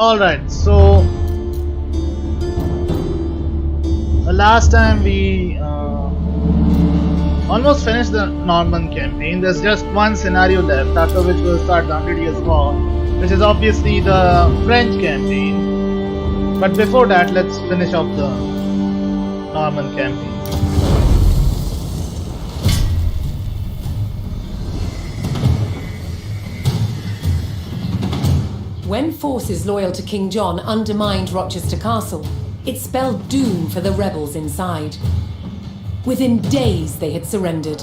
Alright, so the last time we almost finished the Norman campaign. There's just one scenario left, after which we'll start the 100 Years' War, which is obviously the French campaign. But before that, let's finish off the Norman campaign. When forces loyal to King John undermined Rochester Castle, it spelled doom for the rebels inside. Within days, they had surrendered.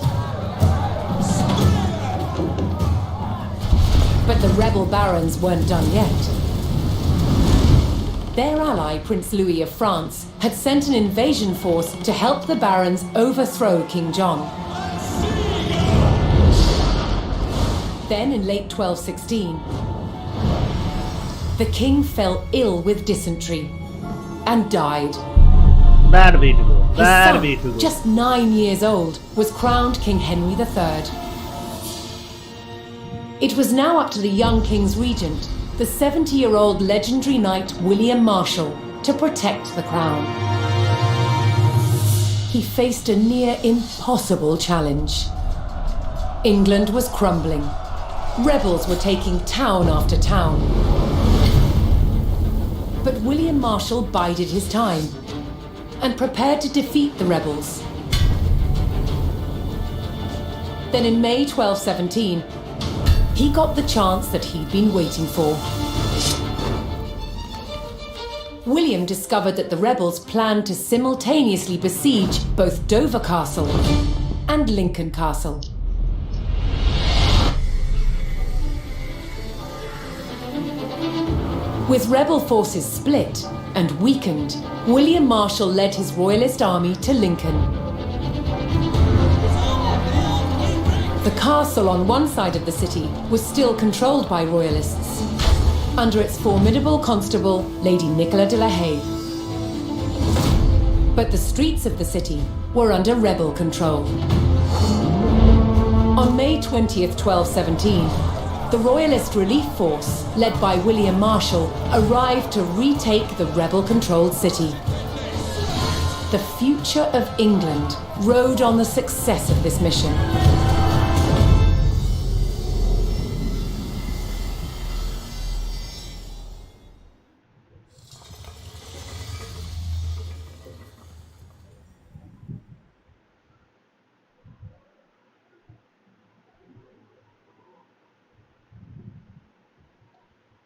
But the rebel barons weren't done yet. Their ally, Prince Louis of France, had sent an invasion force to help the barons overthrow King John. Then, in late 1216, the king fell ill with dysentery and died. Bad way to go. His son, just 9 years old, was crowned King Henry III. It was now up to the young king's regent, the 70-year-old legendary knight William Marshal, to protect the crown. He faced a near impossible challenge. England was crumbling. Rebels were taking town after town. But William Marshal bided his time and prepared to defeat the rebels. Then in May 1217, he got the chance that he'd been waiting for. William discovered that the rebels planned to simultaneously besiege both Dover Castle and Lincoln Castle. With rebel forces split and weakened, William Marshal led his royalist army to Lincoln. The castle on one side of the city was still controlled by royalists, under its formidable constable, Lady Nicola de la Haye. But the streets of the city were under rebel control. On May 20th, 1217, the Royalist Relief Force, led by William Marshal, arrived to retake the rebel-controlled city. The future of England rode on the success of this mission.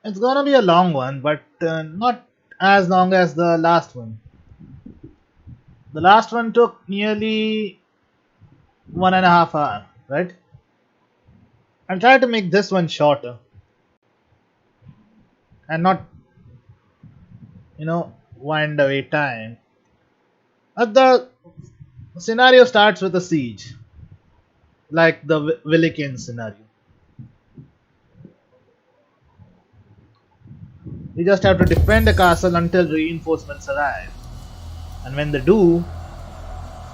It's gonna be a long one, but not as long as the last one. The last one took nearly 1.5 hours, right? I'll try to make this one shorter and not, wind away time. But the scenario starts with a siege, like the Willikin scenario. We just have to defend the castle until reinforcements arrive. And when they do,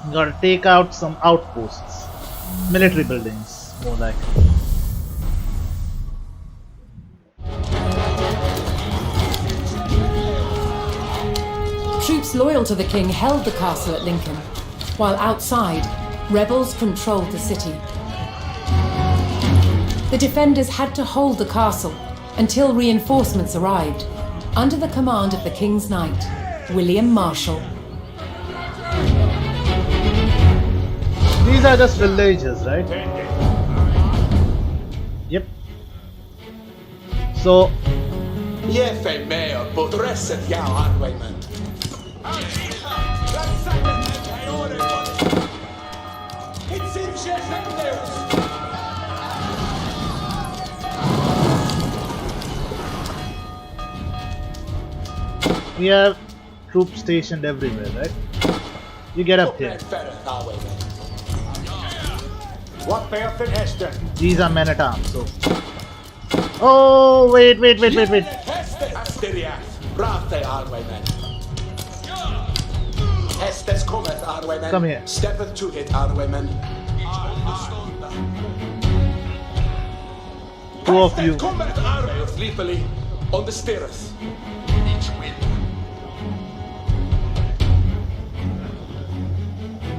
you gotta take out some outposts. Military buildings, more like. Troops loyal to the king held the castle at Lincoln, while outside, rebels controlled the city. The defenders had to hold the castle until reinforcements arrived, under the command of the King's Knight, William Marshal. These are just villages, right? Yep. So... we have troops stationed everywhere, right? You get up here. These are men at arms, so. Oh, wait. Come here. Two of you. On the stairs.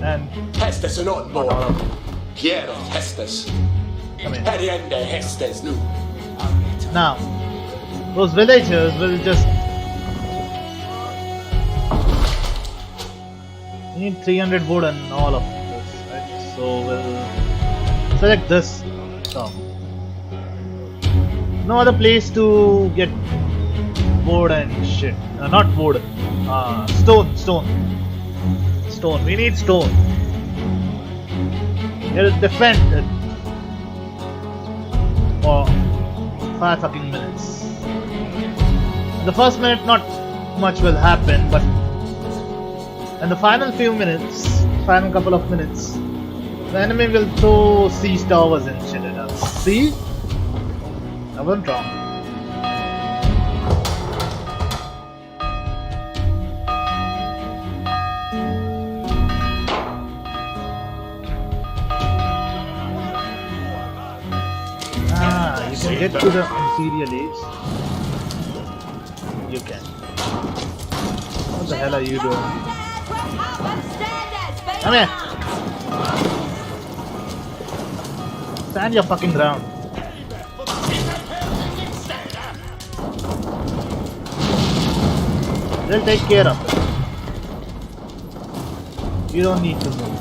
And Hästes är någon not all more. of them. Pierre hästes. Come in. Här är enda hästes nu. Now, those villagers will just. We need 300 wood and all of this, right? So we'll select this town. No other place to get wood and shit. Not wood. Stone. We need stone. He'll defend it for 5 fucking minutes. In the first minute, not much will happen, but in the final few minutes, final couple of minutes, the enemy will throw siege towers and shit at us. See? I wasn't wrong. You can get to the Imperial Age. You can. What the hell are you doing? Come here! Stand your fucking ground. They'll take care of it. You don't need to move.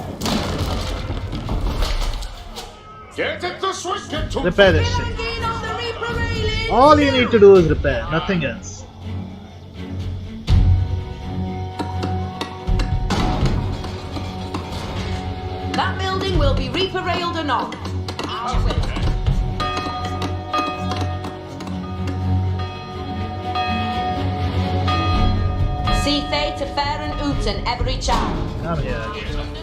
Repair this shit. All you need to do is repair, nothing else. That building will be reaper railed anon. See they to fair and Uten every child. Come here again.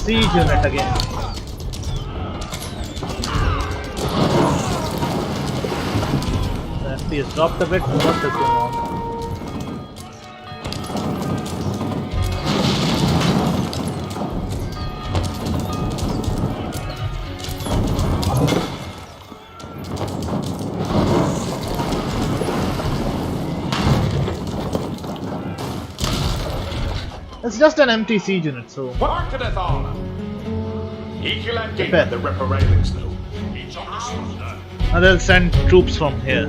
Siege unit again. The FPS dropped a bit. What is going on? It's just an empty siege unit, so. Repair. The ripper railings now. And they'll send troops from here.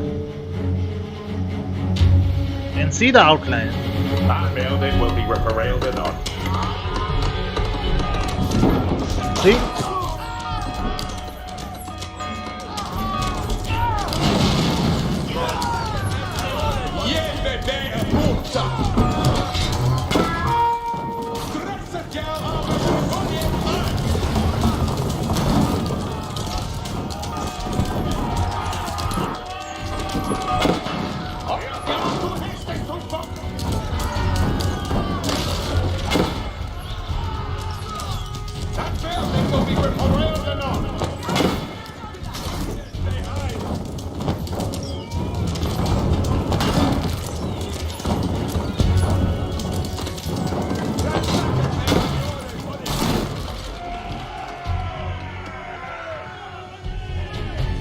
And see the outline. That building will be ripper railed anon. See?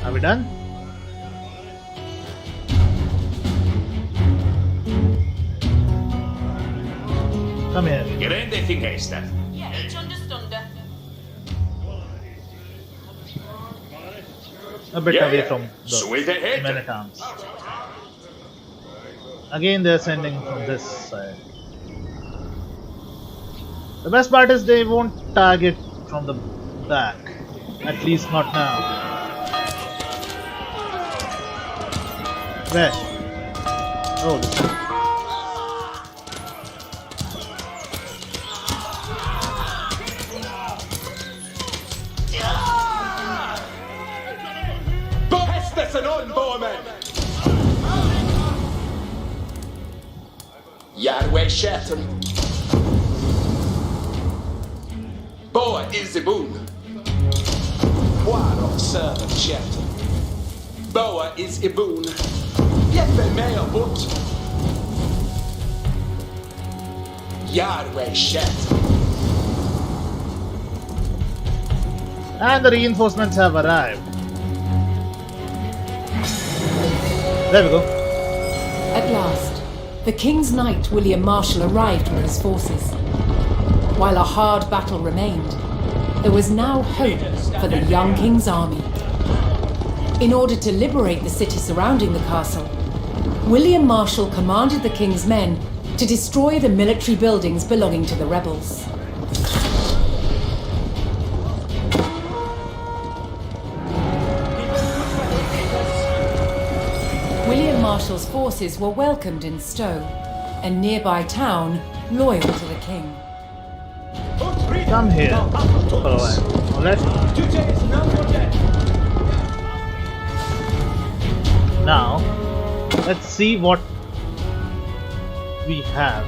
Are we done? Come here. Grändeting hästar. A bit away from So is it the hit? men at arms. Again, they're sending from this side. The best part is they won't target from the back. At least not now. Where? Oh, this one. Hästes är någon bormen! Järwe Shatton. Boa Izibun. War of servant Shatton. Boa is Ibun. Jeppe mea bort. Yarwe shet. And the reinforcements have arrived. There we go. At last, the King's Knight William Marshal arrived with his forces. While a hard battle remained, there was now hope for the young King's army. In order to liberate the city surrounding the castle, William Marshal commanded the King's men to destroy the military buildings belonging to the rebels. William Marshal's forces were welcomed in Stowe, a nearby town loyal to the king. Come here for a while. Alright? Now, let's see what we have.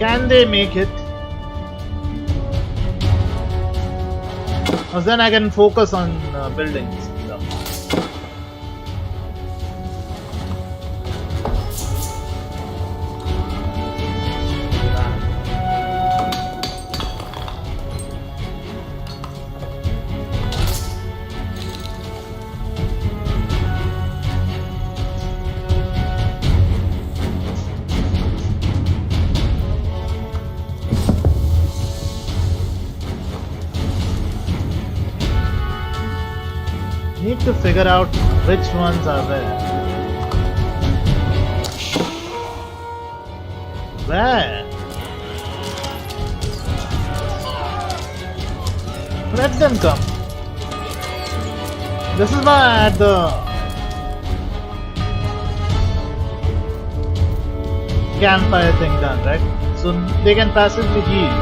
Can they make it? Because then I can focus on buildings. Need to figure out which ones are where. Where? Let them come. This is why I had the campfire thing done, right? So they can passively heal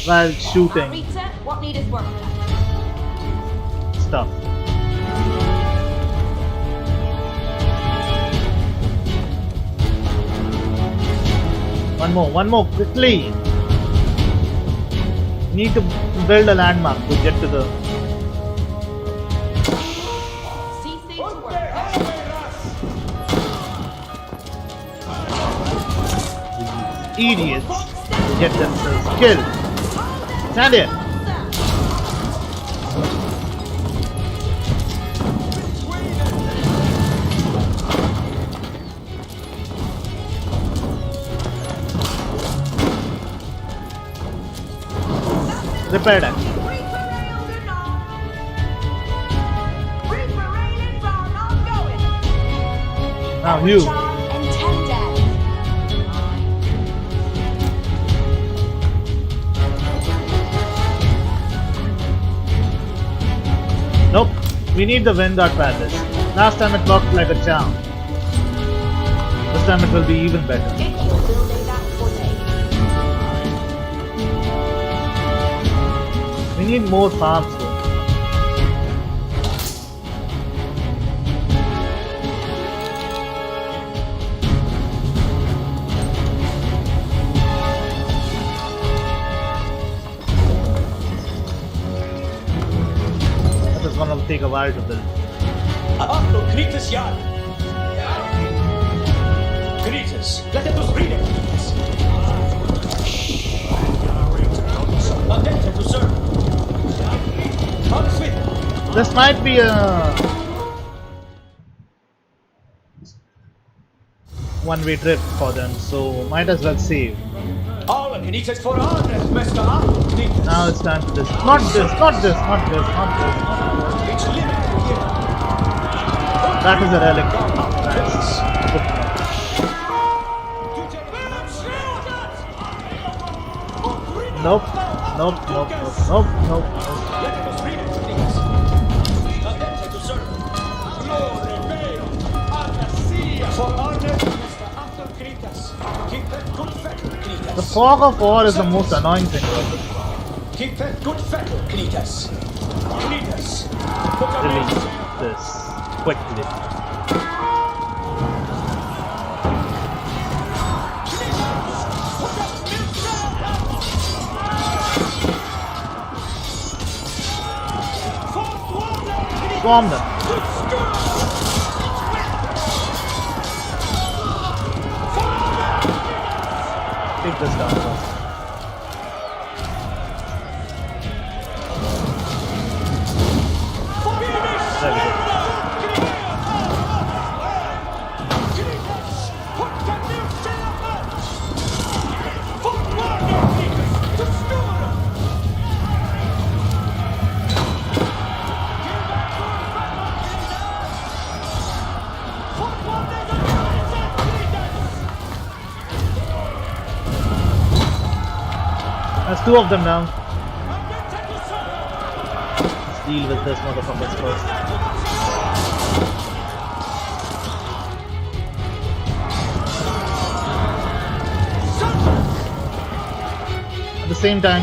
while shooting Rita, what needed work done? stuff. One more, quickly! Need to build a landmark to get to the... See things work. idiots to get themselves killed. Stand here! Repair that. Now you. Nope. We need the Vendor Palace. Last time it worked like a charm. This time it will be even better. We need more farms though. That is gonna take a while to build. Achtung, Kritis Jan! Kritis, let us read it! Attente to serve! This might be a one-way trip for them, so might as well save. All Kritis for honest, Mr. Achtung, Kritis! Now it's time for this. Not this, not this, not this, not this, not this. It's limited here. That is a relic. Nice. Good enough. Nope. Nope, nope, nope, nope, nope, nope. Let us read it, Kritis. Attente to serve. Glory be Anasia for honest, Mr. Achtung, Kritis. Keep that good fettle, Kritis. The fog of war is the most annoying thing. Keep that good fettle, Kritis. Kritis. Put a Delete ring. this quickly. Swarm them. Take this down first. There we go. There's two of them now. Let's deal with this motherfuckers first. At the same time,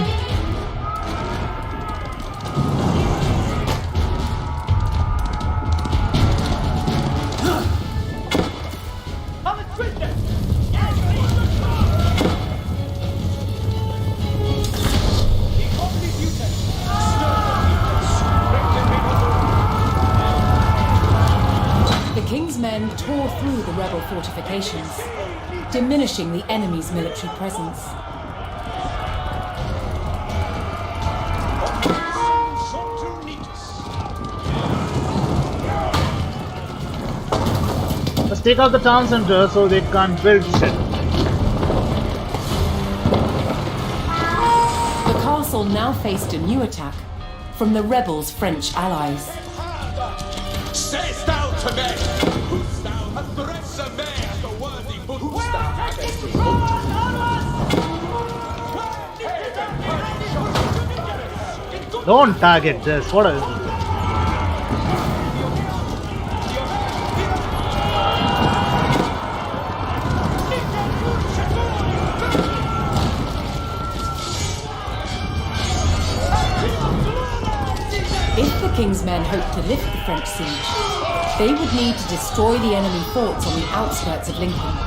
The King's men tore through the rebel fortifications, diminishing the enemy's military presence. let's take out the town center so they can't build shit. The castle now faced a new attack from the rebels' French allies. Sayest thou to me, wouldst thou address a man as the worthy wouldst thou have it? Don't target this. What is it? If the King's men hoped to lift the French siege, they would need to destroy the enemy forts on the outskirts of Lincoln.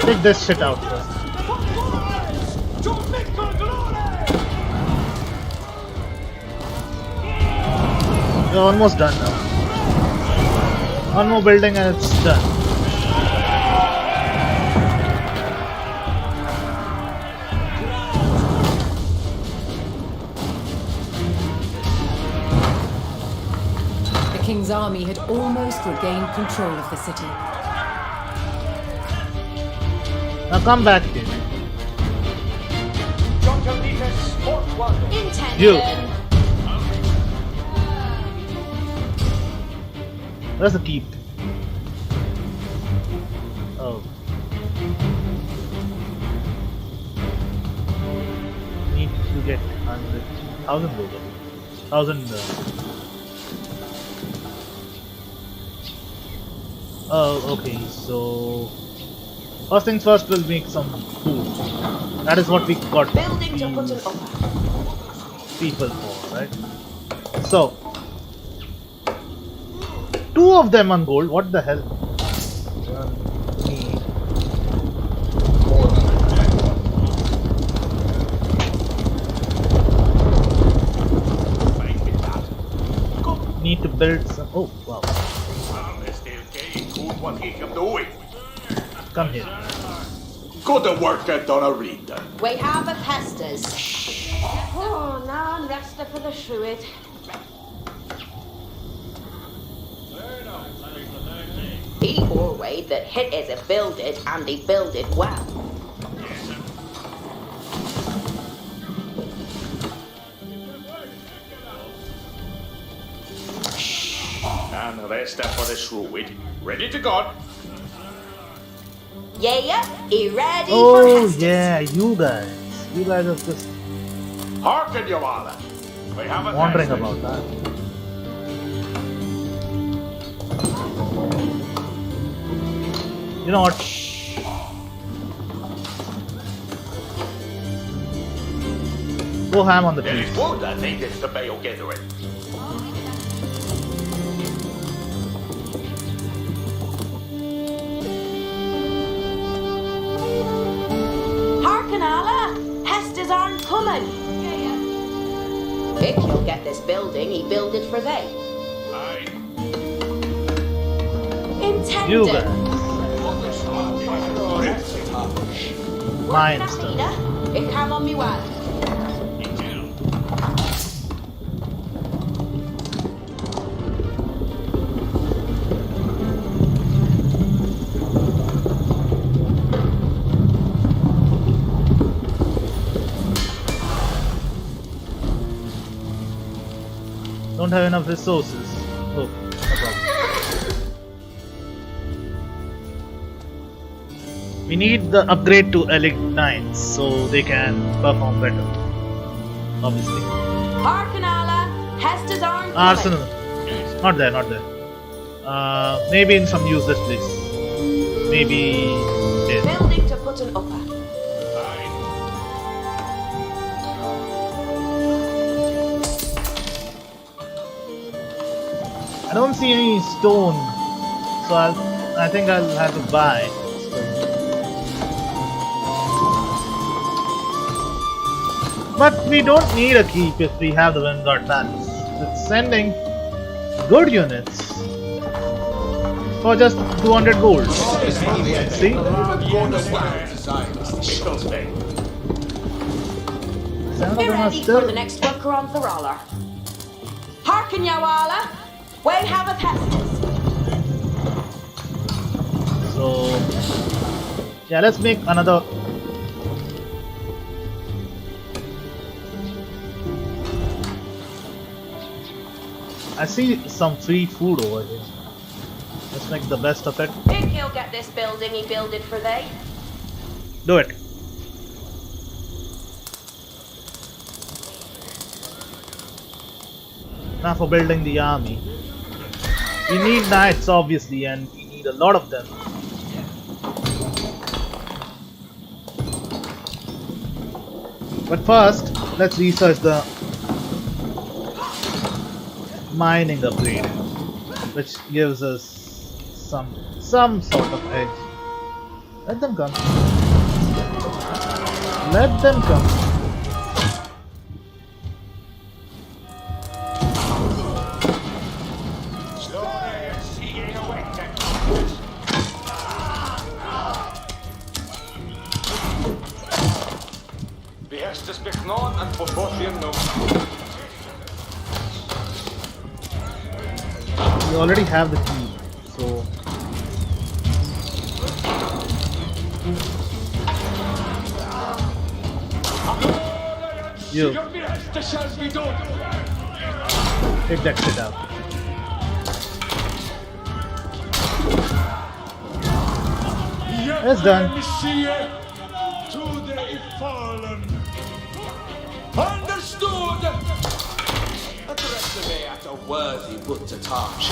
Take this shit out first. We're almost done now. One more building and it's done. The King's army had almost regained control of the city. Now come back here. You. Where's the keep? Oh. Need to get 100,000 gold. 1,000. Oh, okay. So first things first, we'll make some food. That is what we got Building to put an upper. people for, right? So, two of them on gold. What the hell? Need to build some. Oh wow! Come here. Good work done a reader. We have a pesters. Oh, now I'm rested for the shruid. He always that hit is a builded and he builded well. And the rest are for the shruid. Ready to go. Yeah, he ready for Oh Hestus. yeah, you guys. You guys are just Hearken, your honor. We have a wondering passage. about that. You know what? Go ham on the There trees. is wood that needed to be gathering. Harkin, Alla! Hestes aren't coming. If you'll get this building, he builded for they. Aye. You Intended. guys. Mine stuff. It came on me well. Don't have enough resources. Oh, no problem. We need the upgrade to Elite Knights so they can perform better. Obviously. Harkin, Alla! Hestes aren't coming. Arsenal. Not there, not there. Maybe in some useless place. Maybe there. Building to put an upper. I don't see any stone, so I think I'll have to buy stone. But we don't need a keep if we have the Vanguard Palace. It's sending good units for just 200 gold. See? Some of Be them are ready for still. the next worker on Thoroller. Harkin, ya Alla! We have a Hestes. So yeah, let's make another. I see some free food over here. Let's make the best of it. Think he'll get this building he builded for they. Do it. Now for building the army. We need knights obviously, and we need a lot of them. But first, let's research the mining upgrade, which gives us some sort of edge. Let them come. Let them come. Behärstes beknån and forgotten no. We already have the key, so you Behärstes shall be done. take that shit out. It's done. Today fallen. Understood. Address me at a worthy put to task.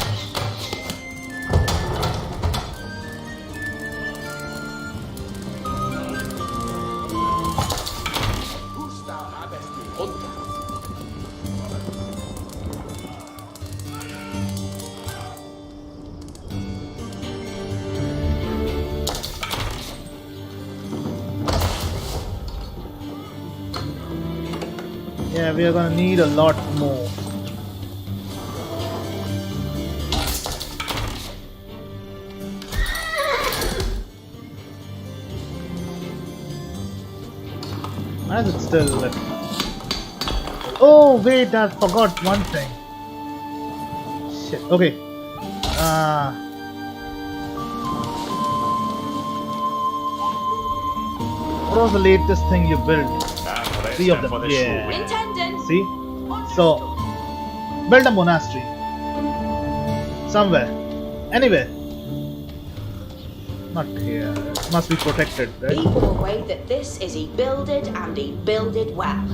Who's thou habest in hunter? Yeah, we are gonna need a lot more. Why is it still left? Oh wait, I forgot one thing. Shit. Okay. What was the latest thing you built? 3 of them. Yeah. Intended. See? So, build a monastery. Somewhere. Anywhere. Not here. It must be protected, right? People away that this is he builded and he builded well.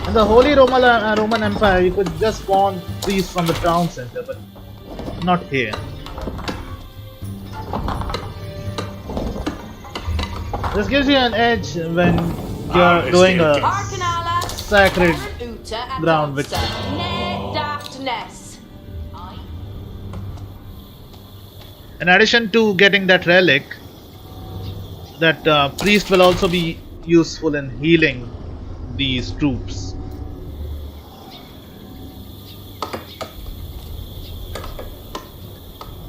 In the Holy Roman Empire, you could just spawn priests from the town center, but not here. This gives you an edge when you're Harvest doing your a Harken alla. sacred Uta at ground Ulster. victory. Ne daft ness. In addition to getting that relic, that priest will also be useful in healing these troops.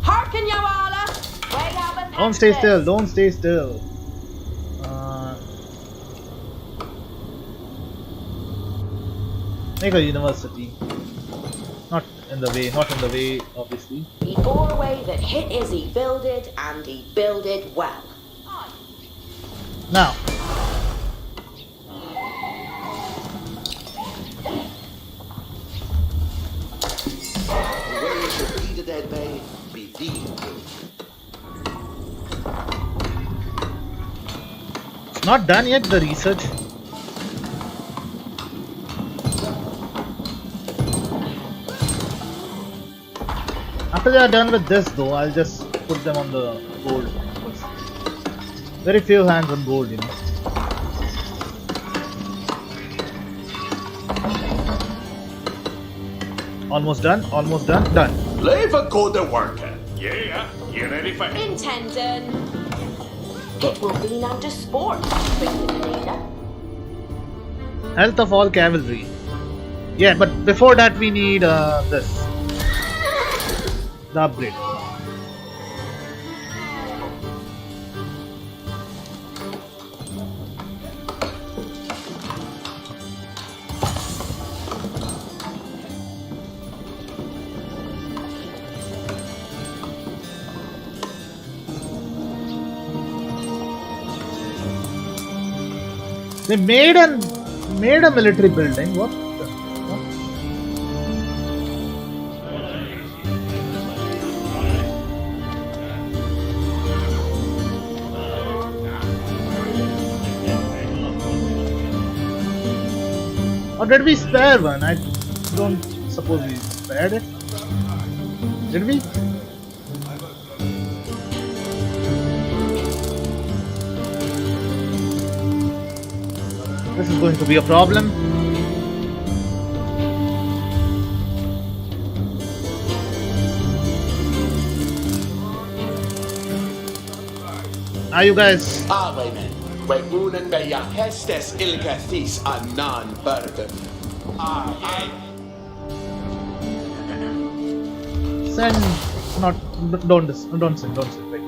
Harken you alla. Way have a Don't stay still, don't stay still. Make a university. Not in the way, obviously. He bore away that hit is he builded, and he builded well. Now, Where shall be the dead bay, be thee. it's not done yet, the research. After they are done with this though, I'll just put them on the gold. Very few hands on gold, you know. Almost done, done. Leave a good worker. Yeah, you ready for it? Intending. It will be now to sport, Leader. Health of all cavalry. Yeah, but before that we need this. The upgrade. They made a military building. What? Or did we spare one? I don't suppose we spared it. Did we? This is going to be a problem. Are you guys? Amen. We unen beja hestes ilga this a non burden. Send. Not. Don't send. Wait.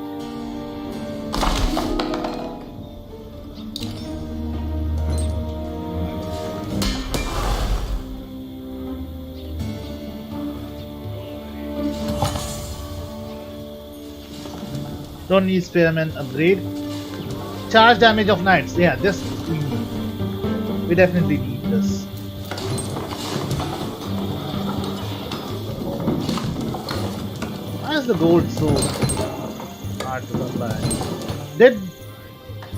Don't need spearman upgrade. Charge damage of knights. Yeah, this we definitely need this. Why is the gold so hard to come by?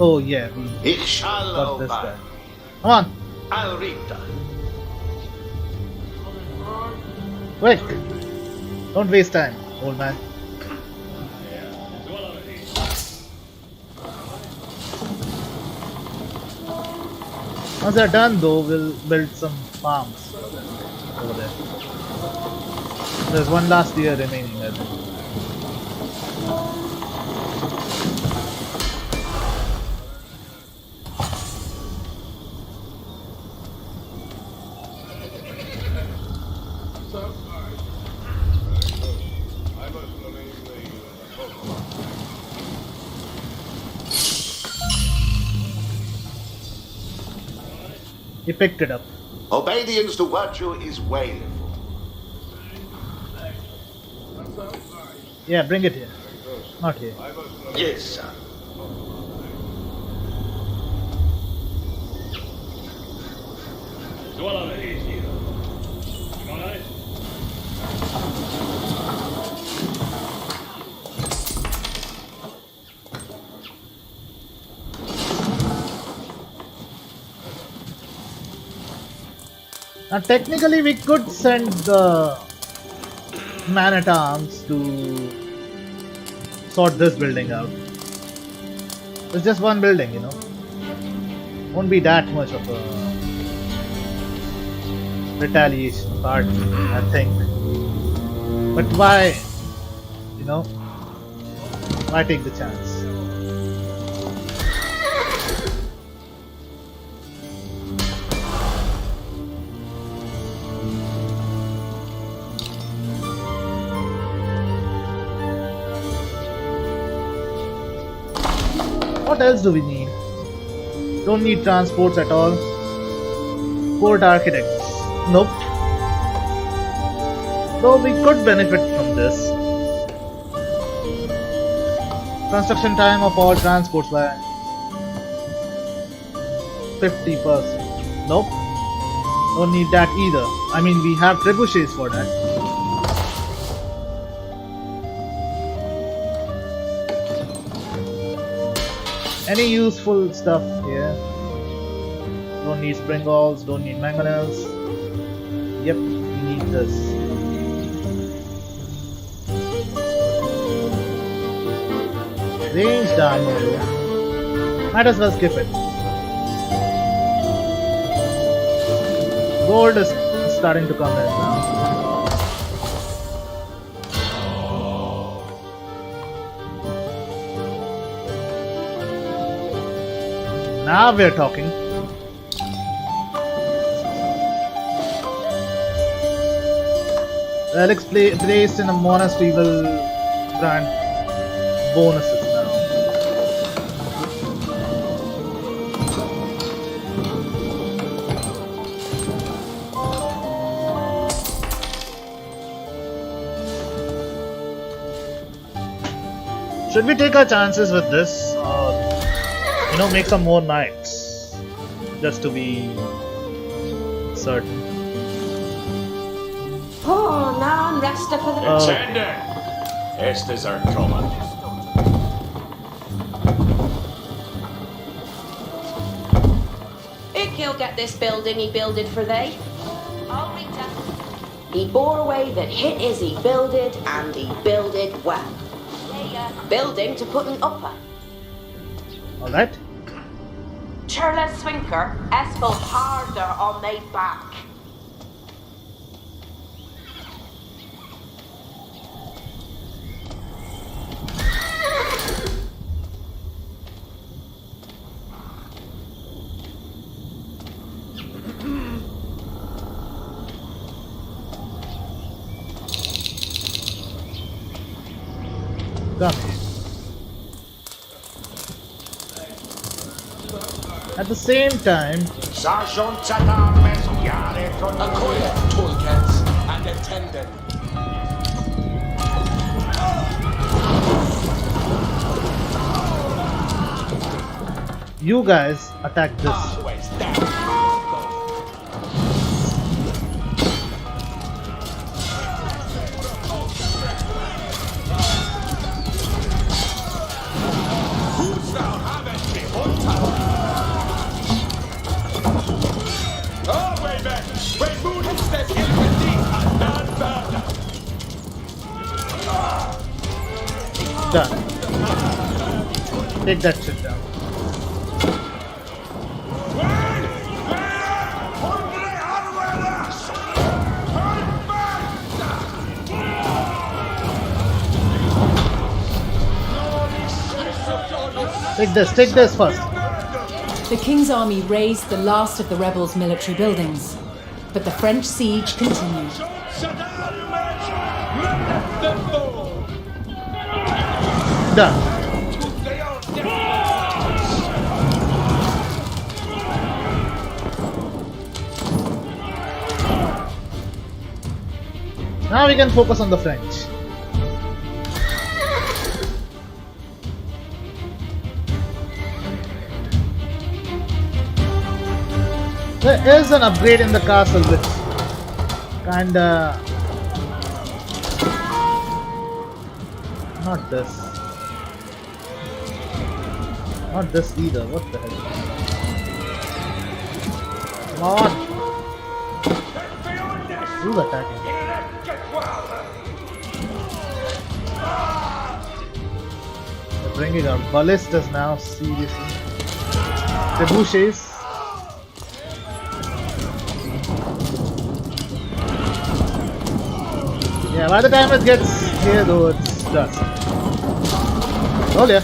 Oh yeah, we Ich shall got this obey. guy. Come on, I'll read that. quick! Don't waste time, old man. Once they're done though, we'll build some farms over there. There's one last year remaining, I think. He picked it up. Obedience to virtue is wailful. Yeah, bring it here. Not here. Yes, sir. Now technically we could send the man-at-arms to sort this building out. It's just one building, you know. Won't be that much of a retaliation part, I think. But why, you know, why take the chance? What else do we need? Don't need transports at all. Port architects. Nope. Though we could benefit from this. Construction time of all transports by 50%. Nope. Don't need that either. I mean, we have trebuchets for that. Any useful stuff here? Don't need spring balls, don't need mangonels. Yep, we need this. Ranged armor though. Might as well skip it. Gold is starting to come in now. Now we're talking. Relics placed in a monastery will grant bonuses now. Should we take our chances with this? You know, make some more knights, just to be certain. Oh, now I'm rested for the... Attendant! Estes are coming. Who he'll get this building he builded for they? Oh, Rita. He bore away that hit is he builded, and he builded well. Building to put an upper. Alright. Churla Swinker, Esfel harder on they back. Come. At the same time, Acquire toolkits and attendant. you guys attack this. Always down. Done. Take that shit down. Take this first. The king's army razed the last of the rebels' military buildings, but the French siege continued. Done. Now we can focus on the French. There is an upgrade in the castle which kinda... Not this. Not this either, what the hell? Come on! Who's attacking? bringing our ballistas now, seriously. Trebuchets. Yeah, by the time it gets here though, it's done. Oh yeah.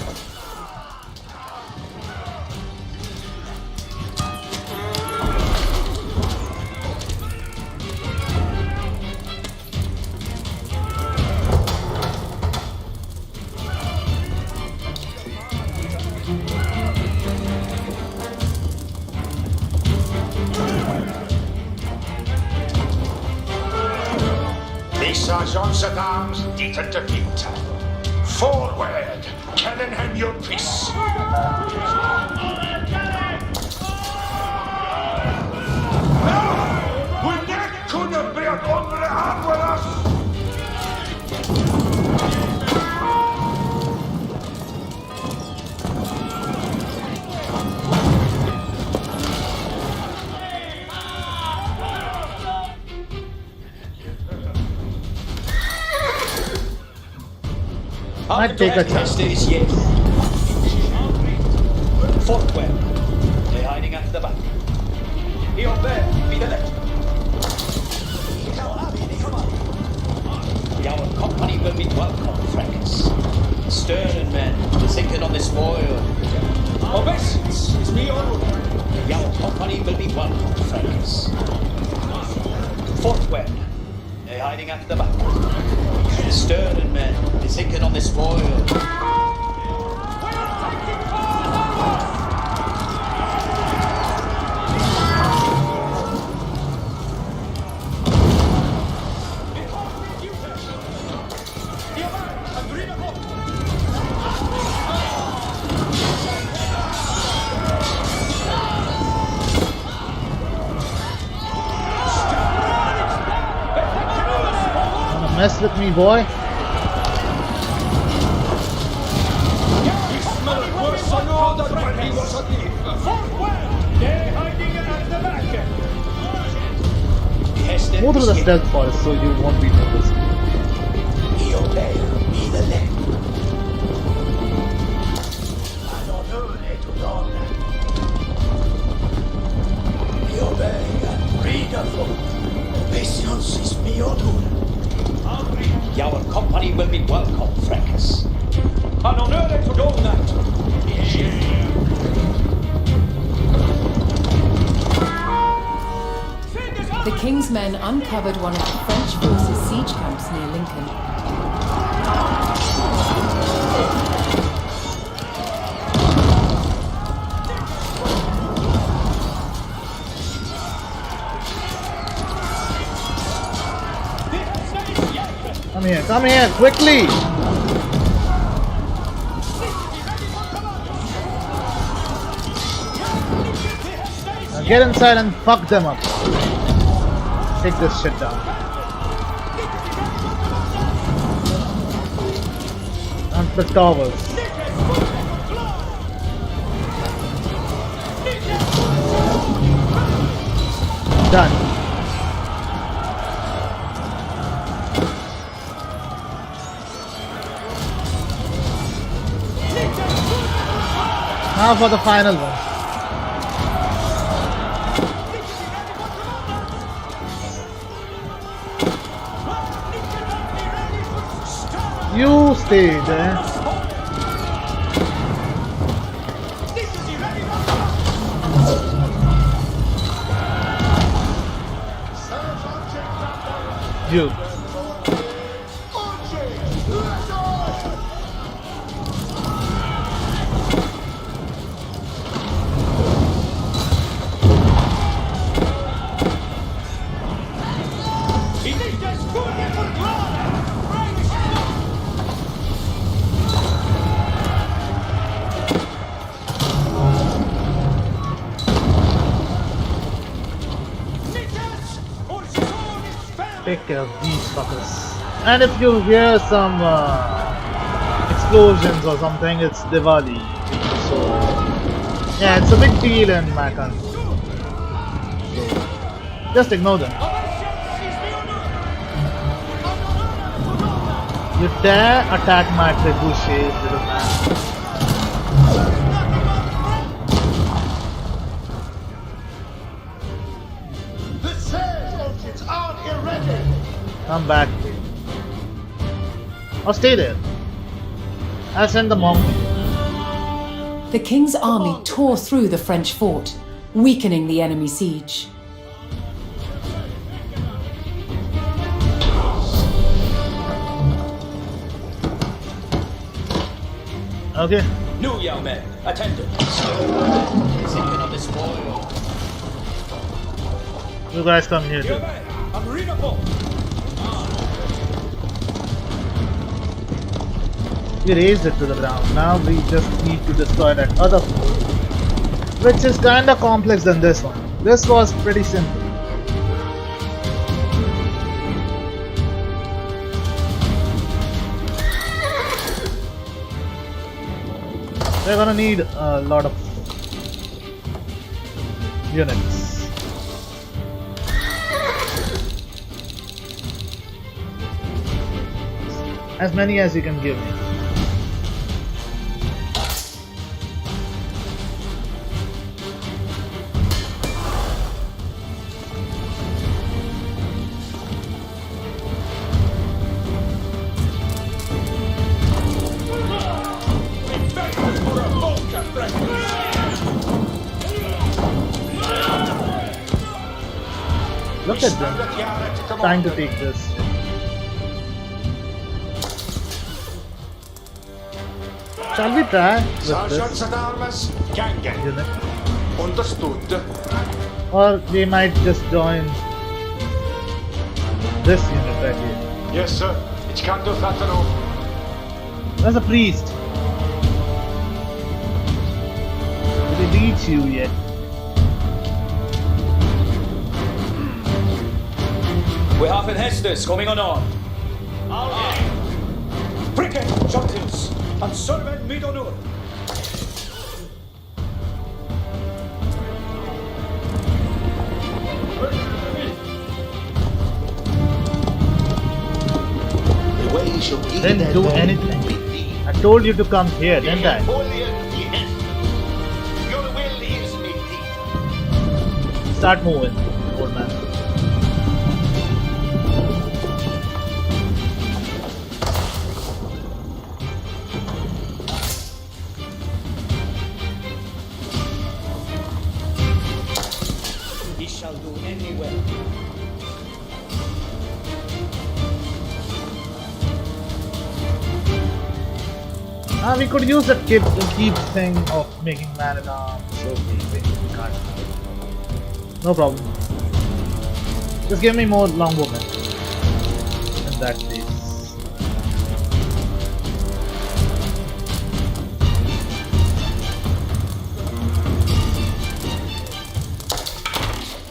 Les sergeants at arms dit at defeat. Forward, Kellenham your peace. We're not gonna be on the arm with us. Might take a chance. Stays yes. Forward. They're hiding at the back. He up there, be the left. Our company will be welcome, Franks. Stern men, sinking on the spoil. Obeisance is me on. Our company will be welcome, Franks. Forward. They're hiding at the back. Stern men, sinking on the spoil. Wanna mess with me, boy? Move through the stealth forest so you won't be noticed. He up there, be the left. He obey, read the floor. Obeisance is me or Our company will be welcome, Franks. An honor to do that. The King's men uncovered one of the French forces' siege camps near Lincoln. Come here, quickly! Now get inside and fuck them up. Take this shit down. And the towers. Done. Now for the final one. You stay there. You. Take care of these fuckers. And if you hear some explosions or something, it's Diwali. So yeah, it's a big deal in my country. So just ignore them. You dare attack my trebuchets, little man. Come back. Or stay there. I'll send the monk. The king's army tore through the French fort, weakening the enemy siege. Okay. New young men, attendance. Sitting on the spoil. You guys come here Young too. men, I'm readable. We raised it to the ground. Now we just need to destroy that other fort, which is kinda complex than this one. This was pretty simple. We're gonna need a lot of units. As many as you can give me. Look at them trying to take this. Shall we try with Sergeant this at Armas, Gangan. unit? Understood. Or they might just join this unit right here. Yes, sir. Ich kann durch Rattano. There's a priest. Did he reach you yet? We have an Hestus coming on. Pricken, Jontils, and Servant Midonur. The way shall be Didn't do anything. I told you to come here, didn't I? Your will is with thee. Start moving, old man. He shall do any well. We could use the keep thing of making man at arms. Okay, wait, we can't. No problem. Just give me more longbowmen. In that case.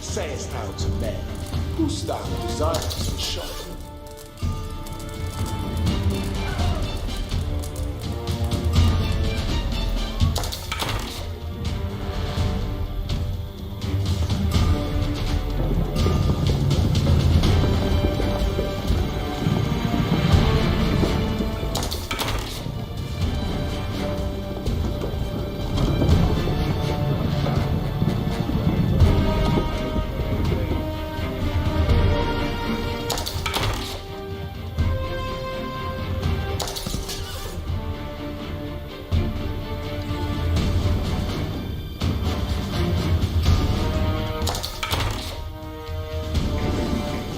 Sayest thou to men, whose thou desirest to shot?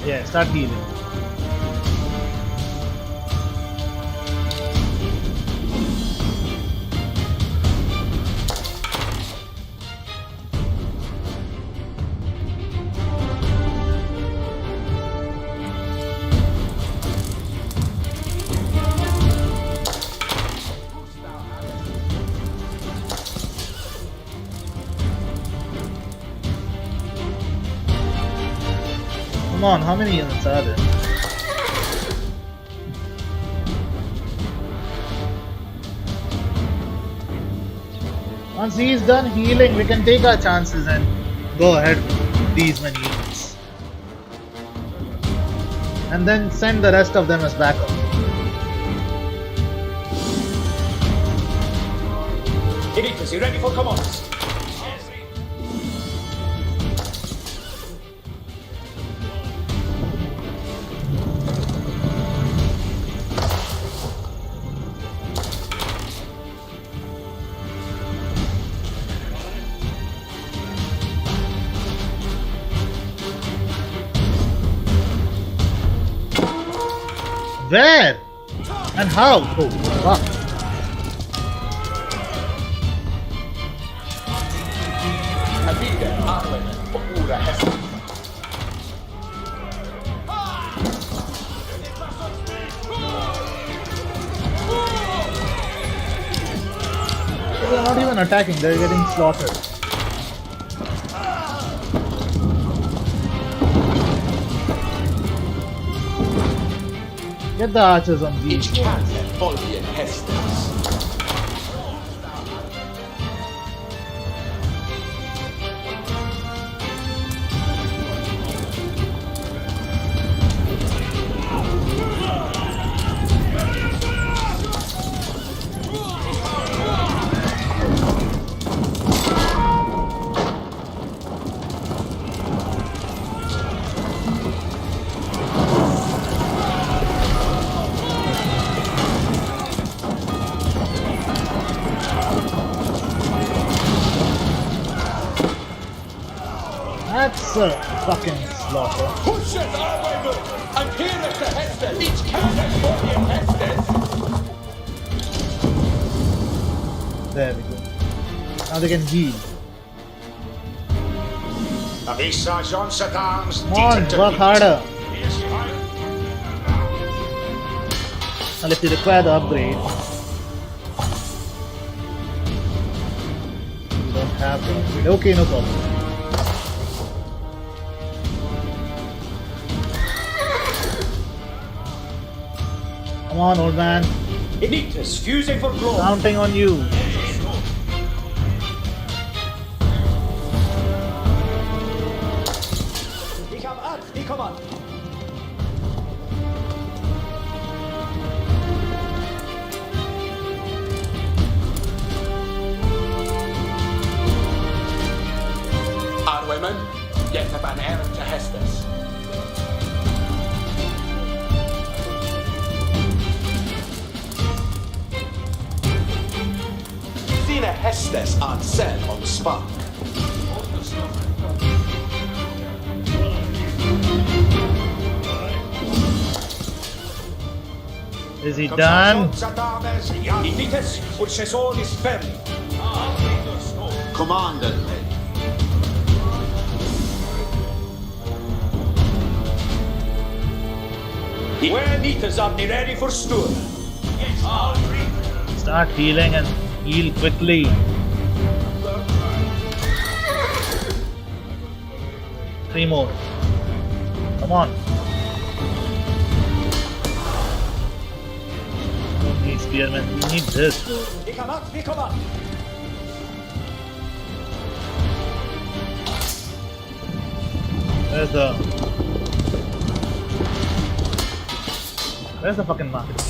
Yeah, start healing. Come on, how many units are there? Once he is done healing, we can take our chances and go ahead with these many units. And then send the rest of them as backup. Iniquus, you ready for commands? Where? And how? Oh, fuck. Capite, Arwen, oppure Heston. They're not even attacking, they're getting slaughtered. Get the archers on these. Ich kann folgen Hestens. That's a fucking slaughter. Push it, Arwen! And here is the Heston. Ich kann folgen Hestens. There we go. Now they can heal. Avisa Jean Satan's Come on, work harder. Unless you require the upgrade. You don't have the upgrade. Okay, no problem. Come on, old man. Initus, fusing for glory. Counting on you. Ich hab Angst, ich komm an. Arwen, get up an errand to Hestes. Sine Hestes on cell on spark. Is he done? Initus, urcesoris fermi. Commander. Where Nitas are ready for stir. Start healing and heal quickly. Three more. Come on. Don't need spearmen. We need this. Ich komm an, ich komm an. Where's the fucking market?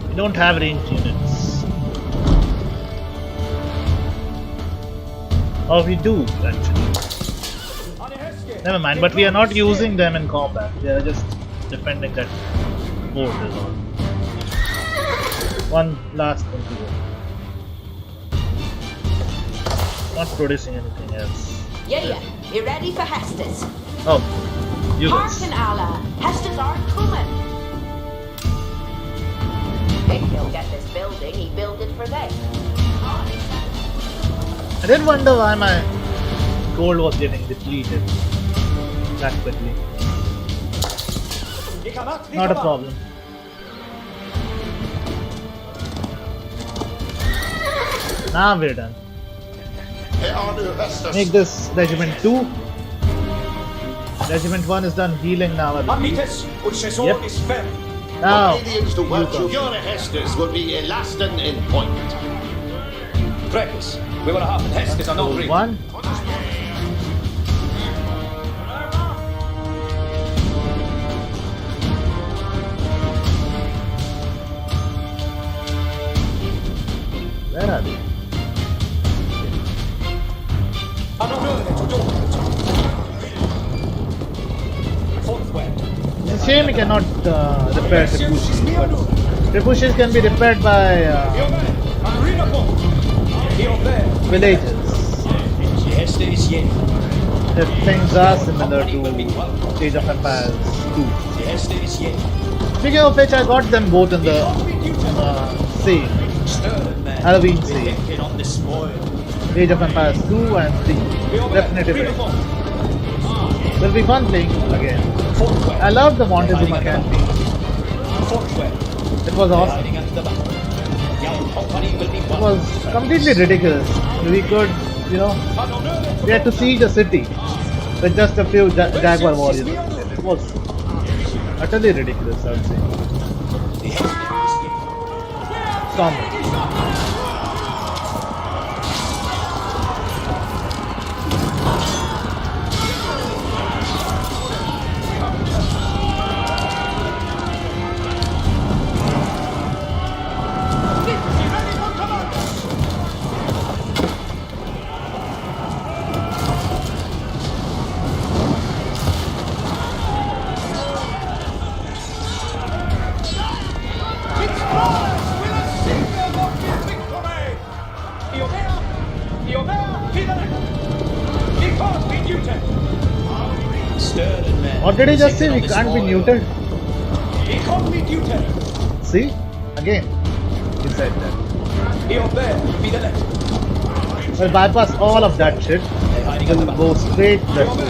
We don't have ranged units. Oh, we do actually. Never mind, but we are not using them in combat. We are just defending that fort is all. One last one to go. Not producing anything else. Yeah. You ready for Hestes? Oh, you guys. Hearken, Allah. Hestes aren't coming. If he'll get this building, he built it for them. I did wonder why my gold was getting depleted that quickly. Not a problem. Now we're done. Make this Regiment 2. Regiment 1 is done healing now. Amites, urcesoris fermi. Now, Aliens to you work go. your Hestes will be elastin in point. Precis, we will have Hestes on all Gold three. 1. Where are they? Fourth wind. It's a shame we cannot repair the boost. Trebuchets can be repaired by villagers. If things are similar to Age of Empires 2. Speaking of which, I got them both in the sale. Halloween sale. Age of Empires 2 and 3. Definitely ready. Will be fun playing again. I love the Montezuma campaign. It was awesome. It was completely ridiculous. We could, we had to siege a city with just a few Jaguar warriors. It was utterly ridiculous, I would say. Stormwind. What did he just say? We can't be neutered? See? Again, he said that. We'll bypass all of that shit. We'll go straight west.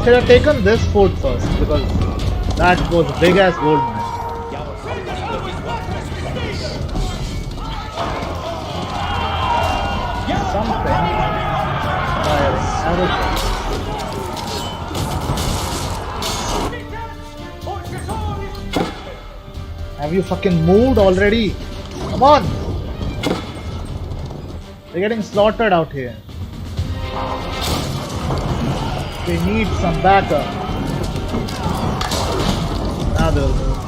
Should have taken this fort first because that was a big ass gold mine. Have you fucking moved already? Come on! They're getting slaughtered out here. They need some backup. Now they'll move.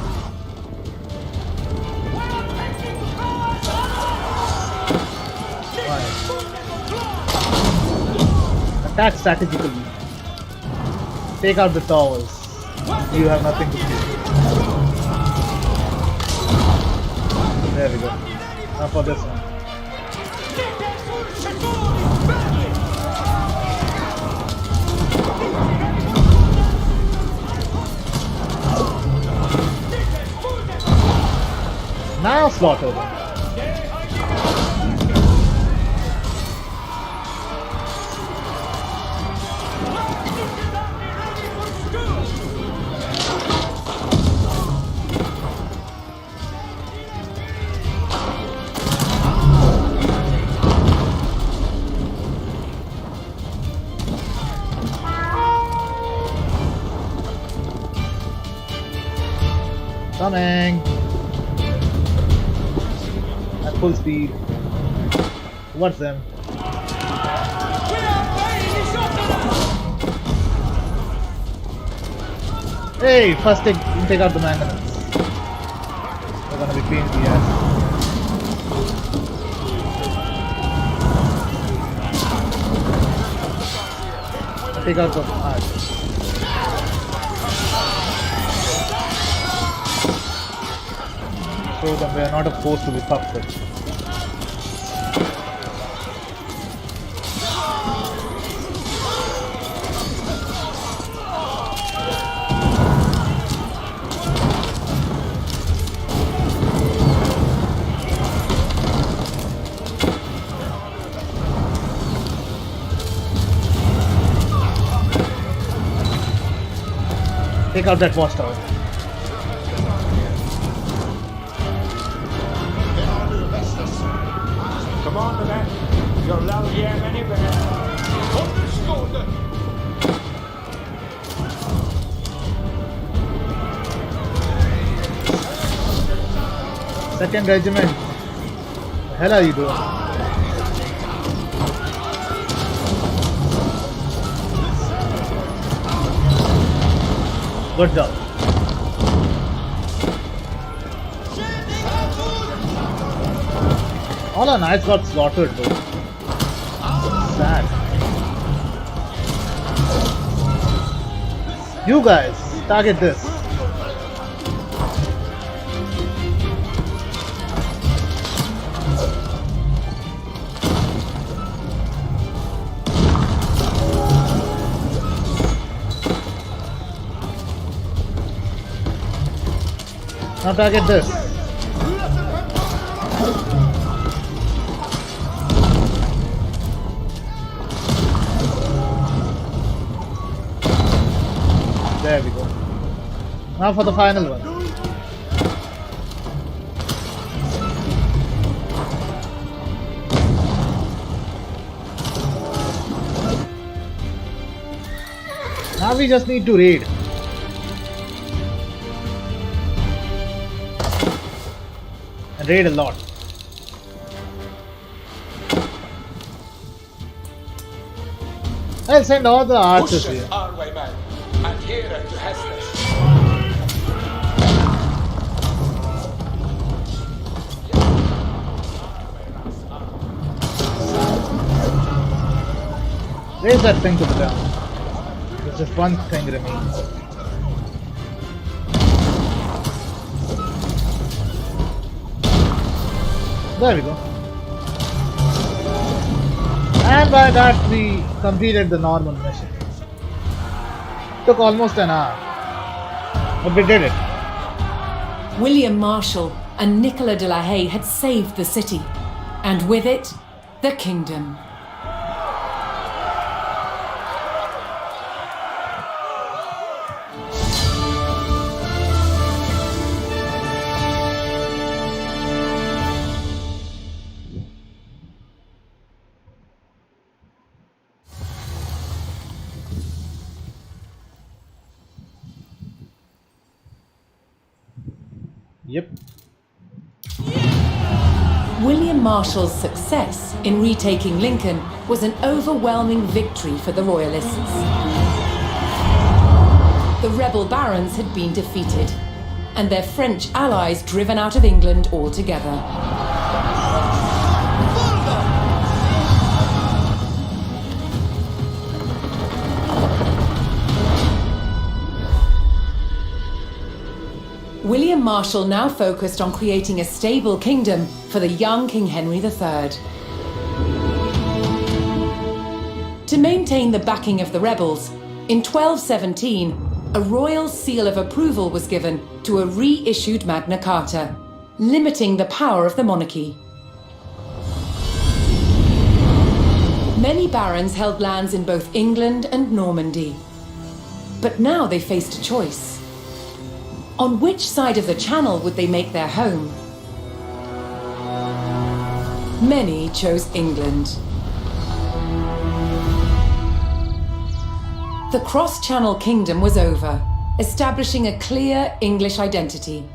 Attack strategically. Take out the towers. You have nothing to do. There we go. Now for this one. Now slaughter them. Coming! At full speed. Towards them. Hey! First take out the mangonels. They're gonna be pain in the ass. Take out the arch. Show them we are not a force to be fucked with. Take out that watchtower. Commander, man, you're loud here many better. Understood. Second regiment. The hell are you doing? Good job. All our knights got slaughtered though. Sad. You guys, target this. Now target this. There we go. Now for the final one. Now we just need to raid. And raid a lot. I'll send all the archers Push here. us our way, man. And here to Hestus. Raise that thing to the ground. There's just one thing remains. There we go. And by that we completed the normal mission. Took almost an hour. But we did it. William Marshal and Nicola de la Haye had saved the city, and with it, the kingdom. Yep. William Marshal's success in retaking Lincoln was an overwhelming victory for the Royalists. The rebel barons had been defeated, and their French allies driven out of England altogether. William Marshal now focused on creating a stable kingdom for the young King Henry III. To maintain the backing of the rebels, in 1217, a royal seal of approval was given to a reissued Magna Carta, limiting the power of the monarchy. Many barons held lands in both England and Normandy. But now they faced a choice. On which side of the Channel would they make their home? Many chose England. The cross-Channel kingdom was over, establishing a clear English identity.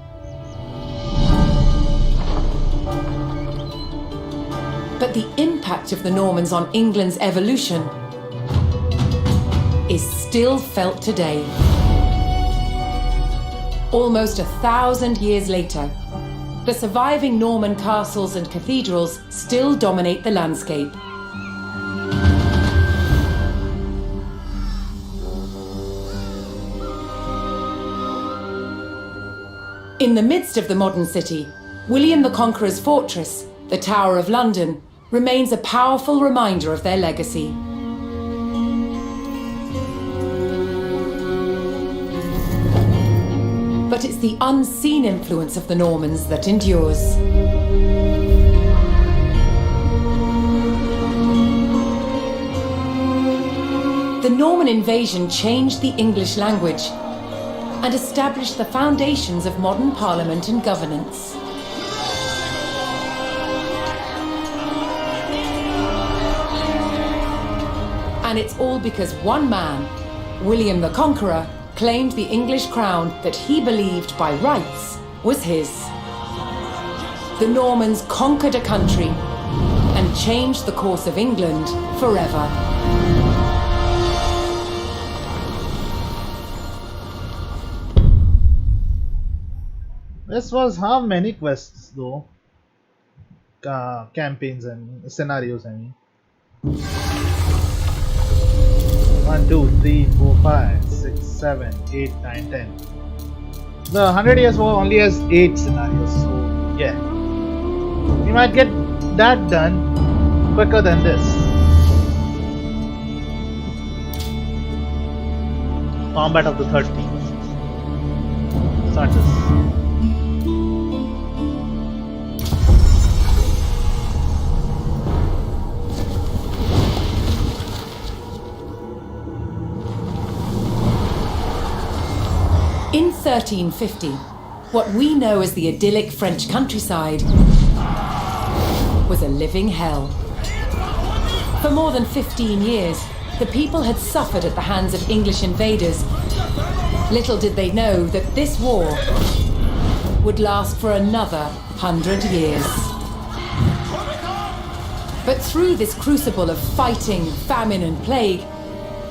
But the impact of the Normans on England's evolution is still felt today. Almost 1,000 years later, the surviving Norman castles and cathedrals still dominate the landscape. In the midst of the modern city, William the Conqueror's fortress, the Tower of London, remains a powerful reminder of their legacy. But it's the unseen influence of the Normans that endures. The Norman invasion changed the English language and established the foundations of modern parliament and governance. And it's all because one man, William the Conqueror, claimed the English crown that he believed by rights was his. The Normans conquered a country and changed the course of England forever. This was how many quests though? Campaigns and scenarios, I mean. 1, 2, 3, 4, 5, 6, 6, 7, 8, 9, 10. The 100 Years War only has 8 scenarios, so yeah. We might get that done quicker than this. Combat of the 13th. Start this. In 1350, what we know as the idyllic French countryside was a living hell. For more than 15 years, the people had suffered at the hands of English invaders. Little did they know that this war would last for another 100 years. But through this crucible of fighting, famine and plague,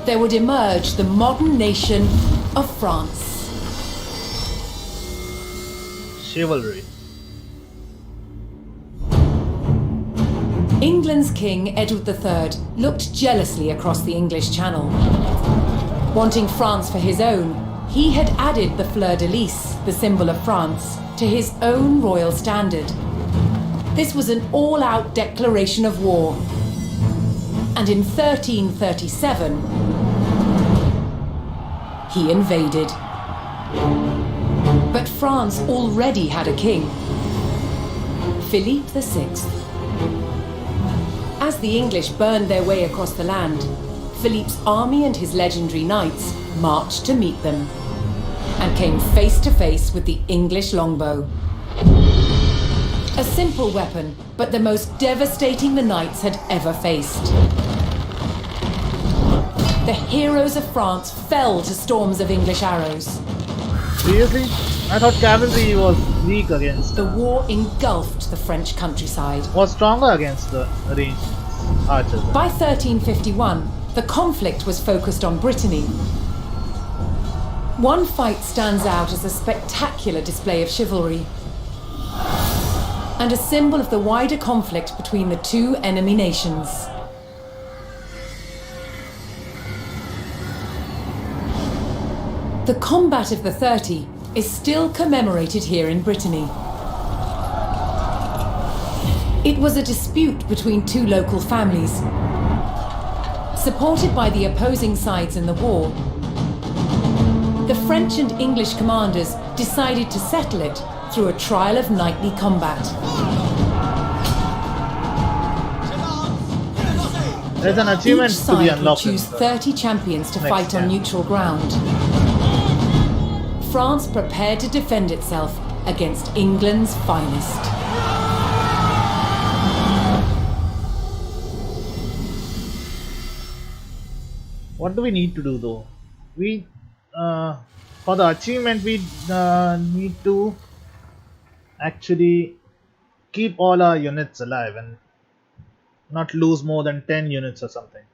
there would emerge the modern nation of France. Chivalry. England's King Edward III looked jealously across the English Channel. Wanting France for his own, he had added the fleur-de-lis, the symbol of France, to his own royal standard. This was an all-out declaration of war. And in 1337, he invaded. But France already had a king, Philippe VI. As the English burned their way across the land, Philippe's army and his legendary knights marched to meet them and came face to face with the English longbow. A simple weapon, but the most devastating the knights had ever faced. The heroes of France fell to storms of English arrows. Seriously? I thought cavalry was weak against. The war engulfed the French countryside. Was stronger against the ranged archers. By 1351, the conflict was focused on Brittany. One fight stands out as a spectacular display of chivalry and a symbol of the wider conflict between the two enemy nations. The Combat of the 30 is still commemorated here in Brittany. It was a dispute between two local families. Supported by the opposing sides in the war, the French and English commanders decided to settle it through a trial of knightly combat. There's an Each achievement to be side would unlocked. choose 30 champions to next fight on camp. neutral ground. France prepared to defend itself against England's finest. What do we need to do though? We for the achievement we need to actually keep all our units alive and not lose more than 10 units or something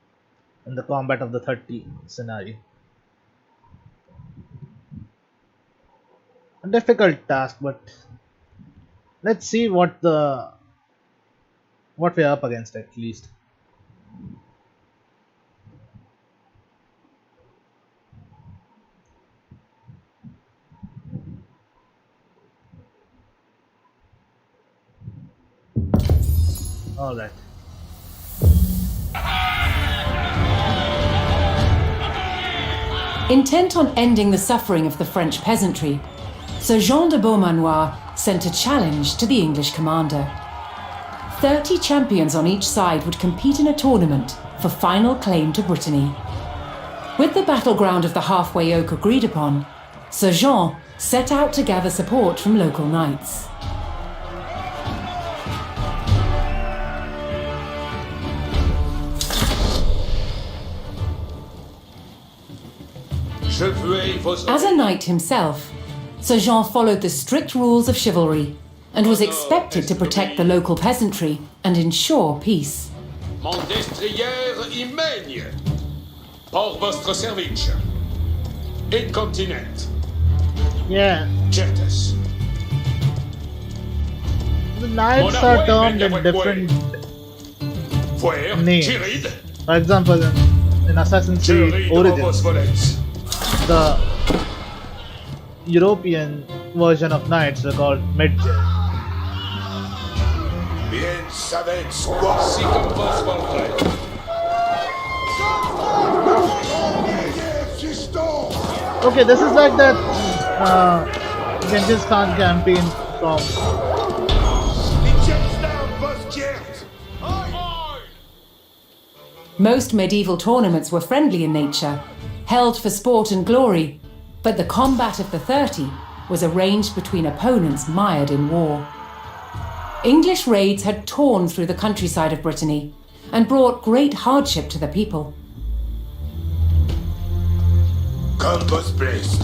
in the combat of the 30 scenario. A difficult task, but let's see what we're up against at least. All right. Intent on ending the suffering of the French peasantry, Sir Jean de Beaumanoir sent a challenge to the English commander. 30 champions on each side would compete in a tournament for final claim to Brittany. With the battleground of the halfway oak agreed upon, Sir Jean set out to gather support from local knights. As a knight himself, Sir Jean followed the strict rules of chivalry and was expected to protect the local peasantry and ensure peace. Mon destrière y mègne. Pour votre service. Incontinent. Yeah, Certes. the knights are termed in different Fuer. names. Tiride. For example, in Assassin's Creed Tiride vos Origins, volets. the European version of knights were called midget. Bien savez quoi? Si compose votre. Okay, this is like that Genghis Khan campaign from. Most medieval tournaments were friendly in nature, held for sport and glory, but the combat of the 30 was arranged between opponents mired in war. English raids had torn through the countryside of Brittany and brought great hardship to the people. Combos placed.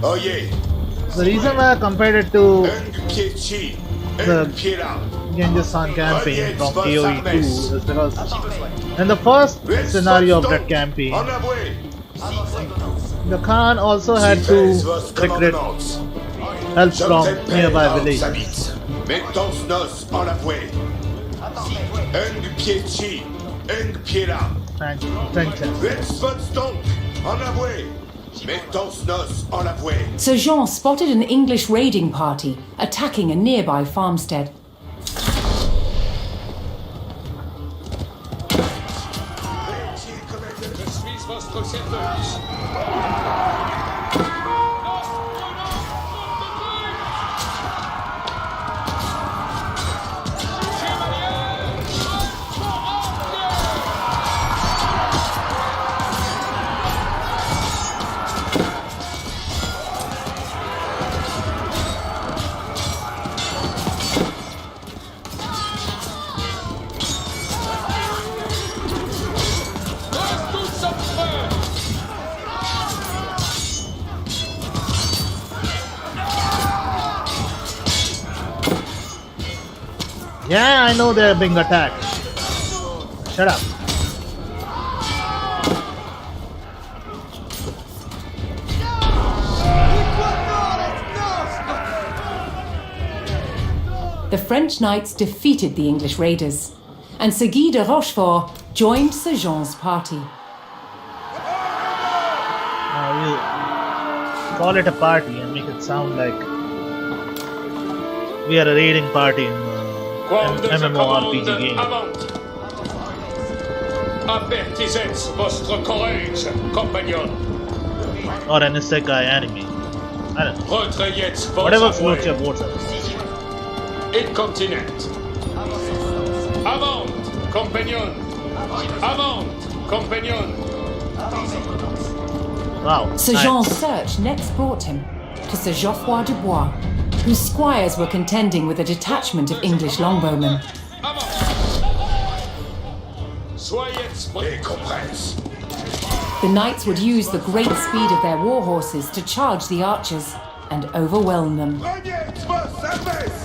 Oyez, The reason why I compared it to un pied chi, The- un pied là. Genghis Khan campaign from AoE 2 is because in the first scenario of that campaign, En avoué. the Khan also had to recruit help from nearby villages. Mettons nos en l'avoué. Un pied chi, un pied là. Trenches. Let's donc en avoué. Mettons nos en l'avoué. Sir Jean spotted an English raiding party attacking a nearby farmstead. Je suis votre service. Yeah, I know they're being attacked. Shut up. The French knights defeated the English raiders, and Sir Guy de Rochefort joined Sir Jean's party. You call it a party and make it sound like we are a raiding party in Quam de MMORPG commande game. avant. Avertissez votre courage, compagnon. Or an isekai anime. I don't know. Retrayez vos Whatever floats your avoués. boats up. Incontinent. Avant, compagnon. Avant, compagnon. Wow. Sir nice. Jean's search next brought him to Sir Geoffroy de Bois, whose squires were contending with a detachment of English longbowmen. Avant. Soyez Et compresse. The knights would use the great speed of their war horses to charge the archers and overwhelm them. Prenez vos services.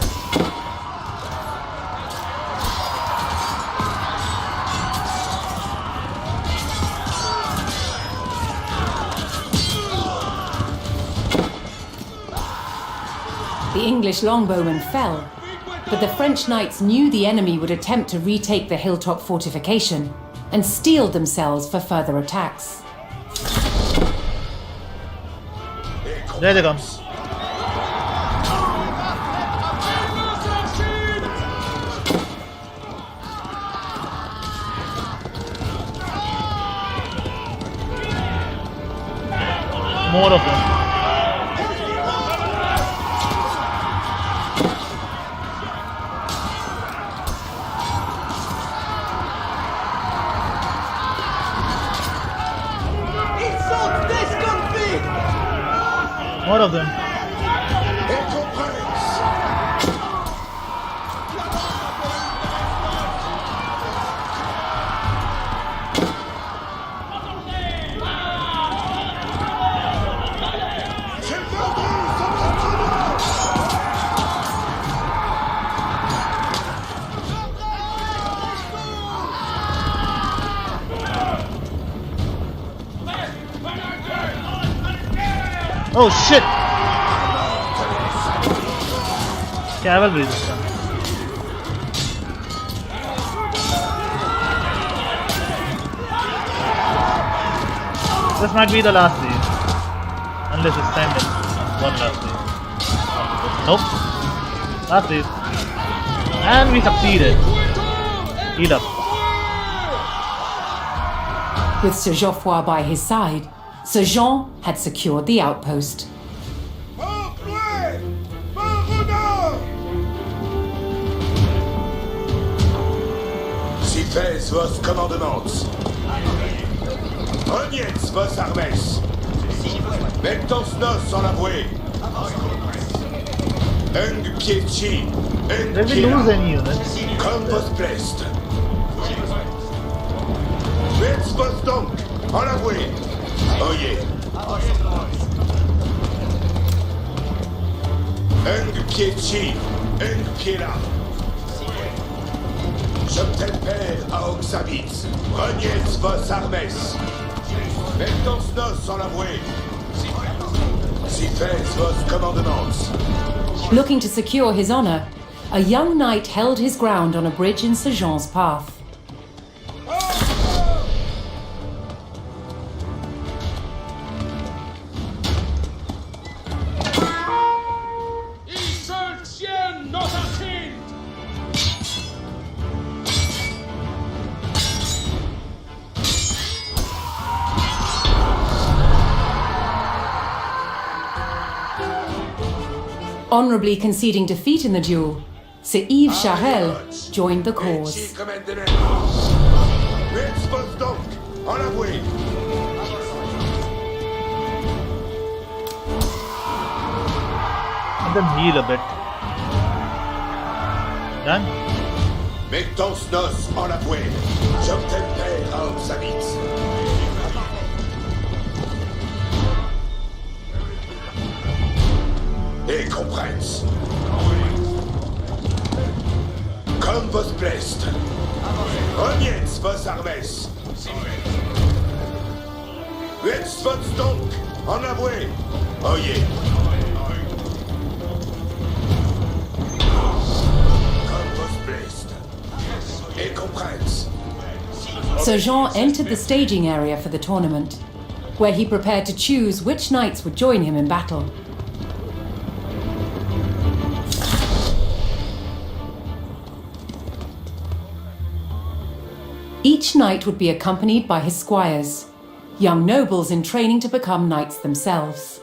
The English longbowmen fell, but the French knights knew the enemy would attempt to retake the hilltop fortification and steeled themselves for further attacks. There they come. More of them. More of them. Et compresse. Oh shit! Cavalry this time. This might be the last wave. Unless it's time in one last wave. Nope. Last wave. And we succeeded. Heal up. With Sir Geoffroy by his side, Sir Jean had secured the outpost. Si fes vos commandements. Reniez vos armes. Mettons nos en la bouée. Ung pieci. Did Ung we lose piela. any units? Comme vos plaisent. Mettez vos donc en la bouée. Oyez. Ung pieci. Ung piela. Je t'appelle à Oxabitz. Reniez vos armes. Mettons nos en la bouée. Si fes vos commandements. Looking to secure his honor, a young knight held his ground on a bridge in Sir Jean's path. Il seul tient notre king! Honorably conceding defeat in the duel, Sir Yves Charel joined the cause. Mettez vos donc en la bouée. Let them heal a bit. Done? Mettons nos en la bouée. Je t'appelle à Oxabitz. Et comprens. Comme vos plaisent. Reniez vos armes. Mettez vos donc en la bouée. Oyez. Comme vos plaisent. Et comprens. Sir Jean entered the staging area for the tournament, where he prepared to choose which knights would join him in battle. Each knight would be accompanied by his squires, young nobles in training to become knights themselves.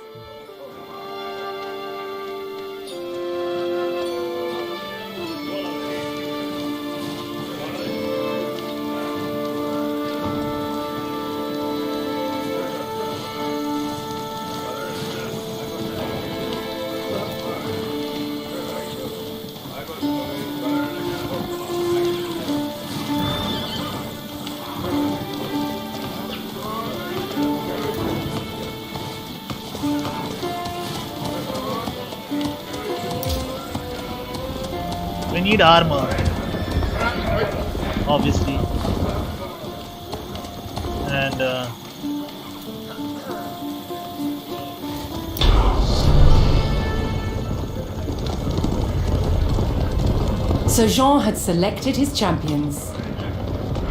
We need armor. Obviously. And Sir Jean had selected his champions.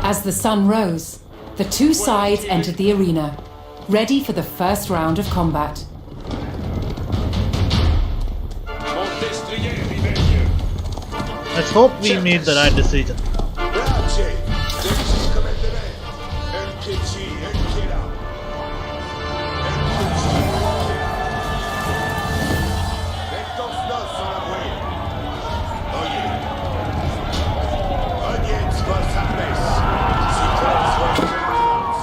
As the sun rose, the two sides entered the arena, ready for the first round of combat. let's hope we made the right decision. Grazie. Deci comandement. Un pieci, un piela. Un pieci, un piela. Mettons nos en la bouée. Oyez. Reniez vos armes. Si fes vos commandements.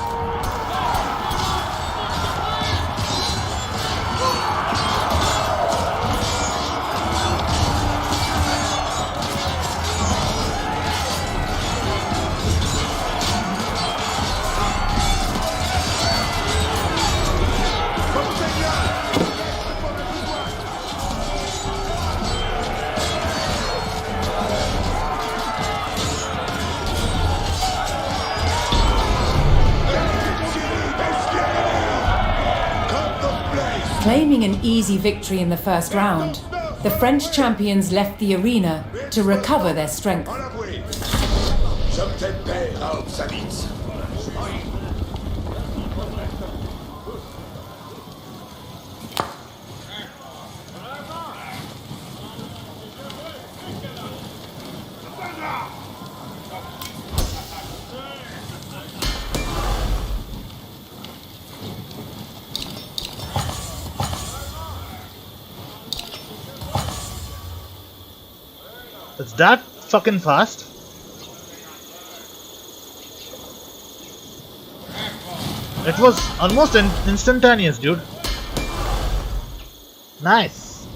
Claiming an easy victory in the first round, the French champions left the arena to recover their strength. En la bouée. Je t'appelle à Oxabitz. It's that fucking fast. It was almost instantaneous, dude. Nice.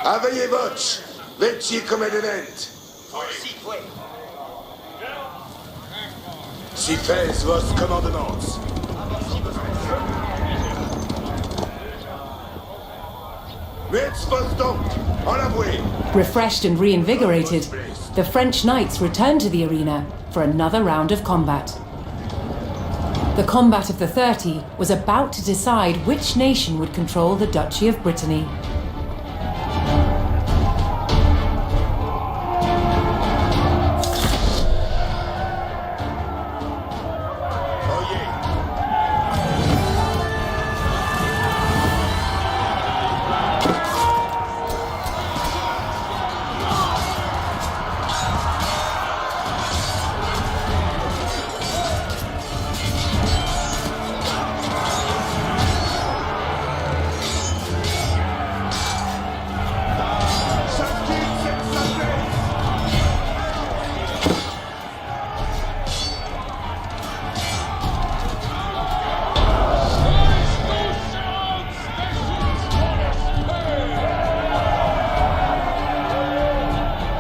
Avayez voce! Veci comedent! Si fes vos commandements! Metz vos donc! En la voie! Refreshed and reinvigorated, the French knights returned to the arena for another round of combat. The combat of the 30 was about to decide which nation would control the Duchy of Brittany.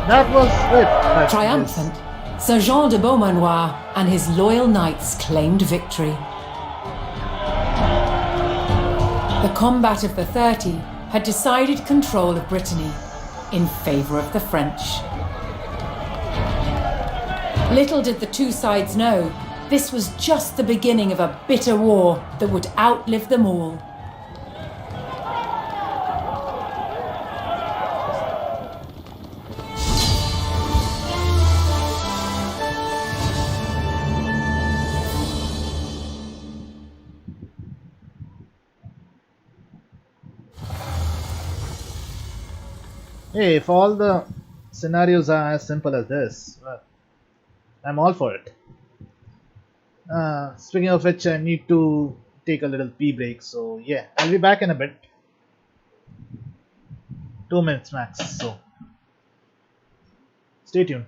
That was it. Triumphant, Sir Jean de Beaumanoir and his loyal knights claimed victory. The combat of the 30 had decided control of Brittany in favour of the French. Little did the two sides know, this was just the beginning of a bitter war that would outlive them all. Hey, if all the scenarios are as simple as this, well, I'm all for it. Speaking of which, I need to take a little pee break, so yeah, I'll be back in a bit. 2 minutes max, so stay tuned.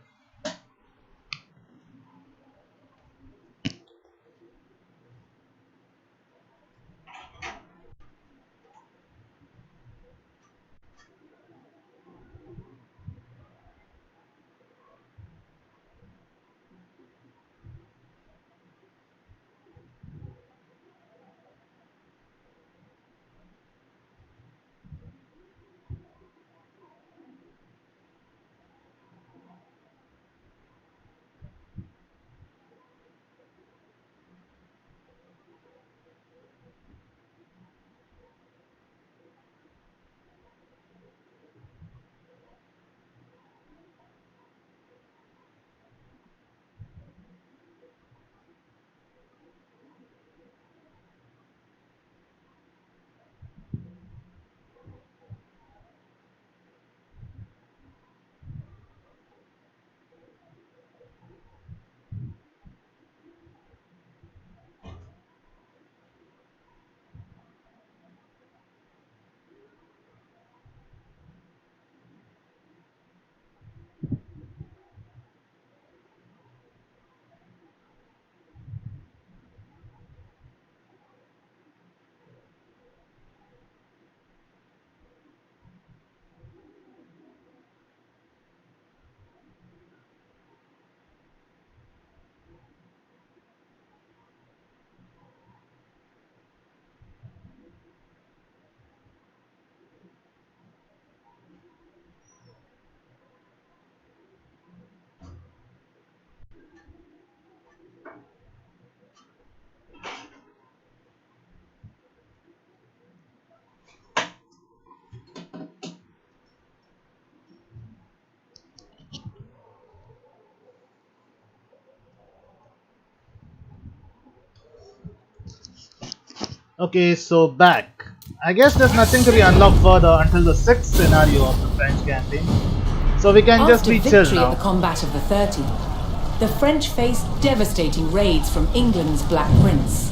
Okay, so back. I guess there's nothing to be unlocked further until the 6th scenario of the French campaign. So we can just After be chill victory at now. the combat of the 30, the French faced devastating raids from England's Black Prince.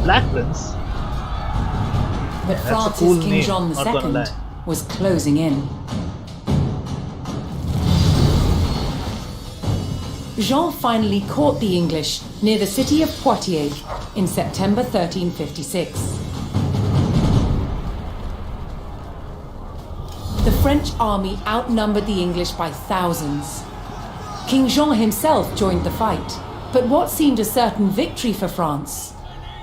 Black Prince? But That's a France's cool King name, John not gonna II lie. was closing in. Jean finally caught the English near the city of Poitiers in September 1356. The French army outnumbered the English by thousands. King Jean himself joined the fight, but what seemed a certain victory for France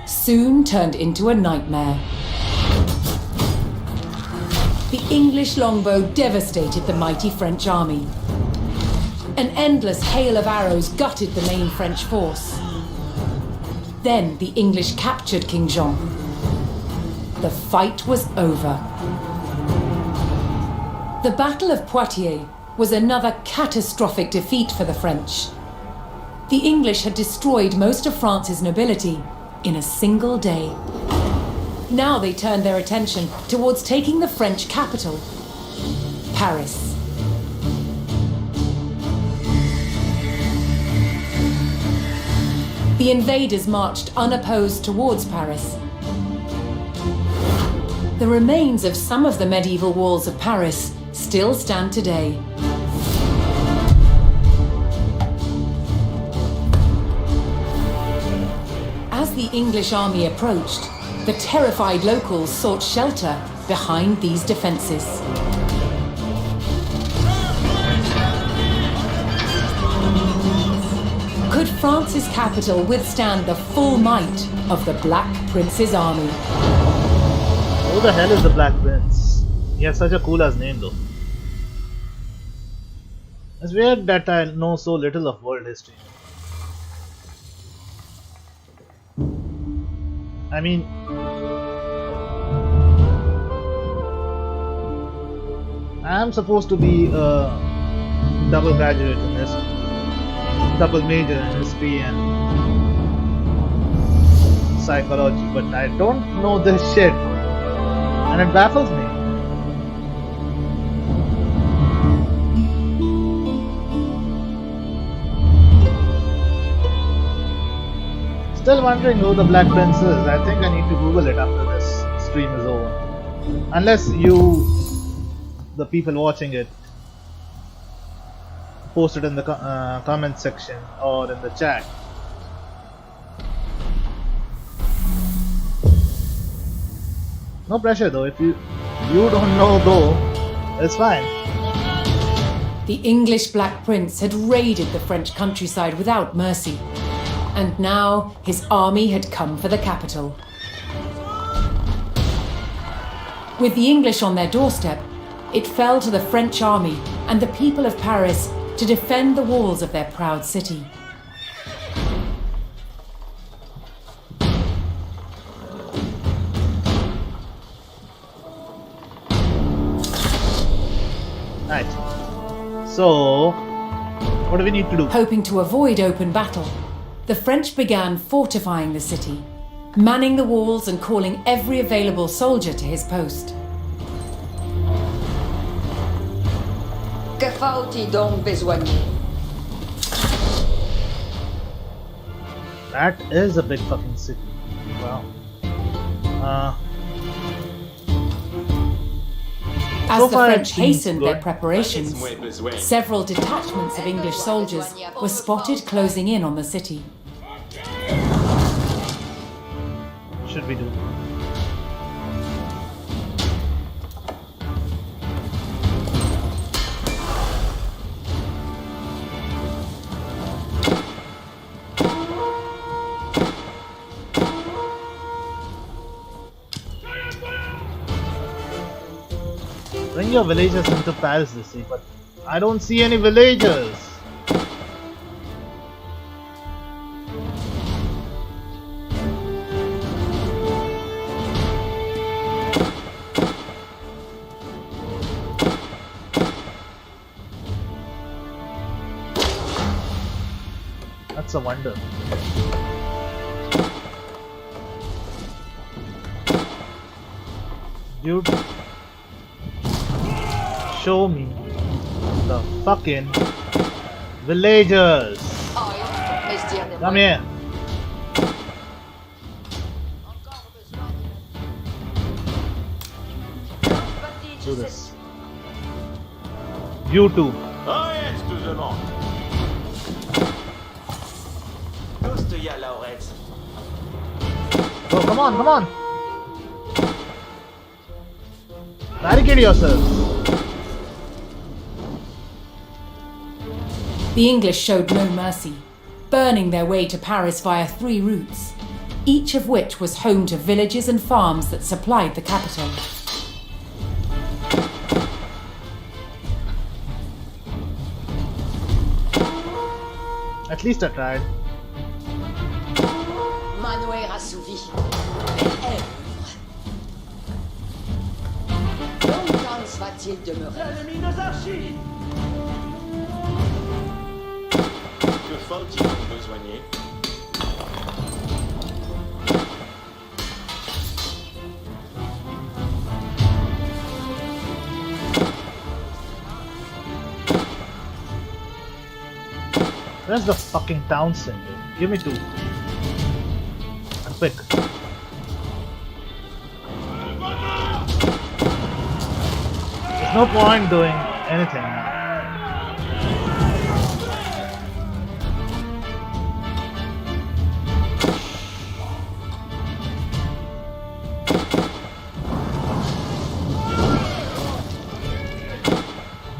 soon turned into a nightmare. The English longbow devastated the mighty French army. An endless hail of arrows gutted the main French force. Then the English captured King Jean. The fight was over. The Battle of Poitiers was another catastrophic defeat for the French. The English had destroyed most of France's nobility in a single day. Now they turned their attention towards taking the French capital, Paris. The invaders marched unopposed towards Paris. The remains of some of the medieval walls of Paris still stand today. As the English army approached, the terrified locals sought shelter behind these defenses. Could France's capital withstand the full might of the Black Prince's army? Who the hell is the Black Prince? He has such a cool ass name though. It's weird that I know so little of world history. I mean, I am supposed to be a double graduate in history, double major in history and psychology, but I don't know this shit, and it baffles me. Still wondering who the Black Prince is. I think I need to Google it after this stream is over. Unless you, the people watching it, post it in the comment section or in the chat. No pressure though. If you don't know though, it's fine. The English Black Prince had raided the French countryside without mercy. And now his army had come for the capital. With the English on their doorstep, it fell to the French army and the people of Paris to defend the walls of their proud city. Right. So, what do we need to do? Hoping to avoid open battle, the French began fortifying the city, manning the walls and calling every available soldier to his post. Que faut-il donc besogner? That is a big fucking city. Wow. As So the far French it seems hastened their good. preparations, several detachments of English soldiers were spotted closing in on the city. Should we do? Bring your villagers into Paris this week, but I don't see any villagers. That's a wonder. Dude, show me the fucking villagers. Come here. do this. You too. Rien tu te demandes. Pousse-toi, Laurette. Oh, come on, come on. Barricade yourselves. The English showed no mercy, burning their way to Paris via 3 routes, each of which was home to villages and farms that supplied the capital. At least I tried. Manoir assouvi. Mais œuvre. Longtemps va-t-il demeurer? L'ennemi nos archives. Que faut-il donc besoigner? Where's the fucking town center? Give me 2. And quick. There's no point doing anything.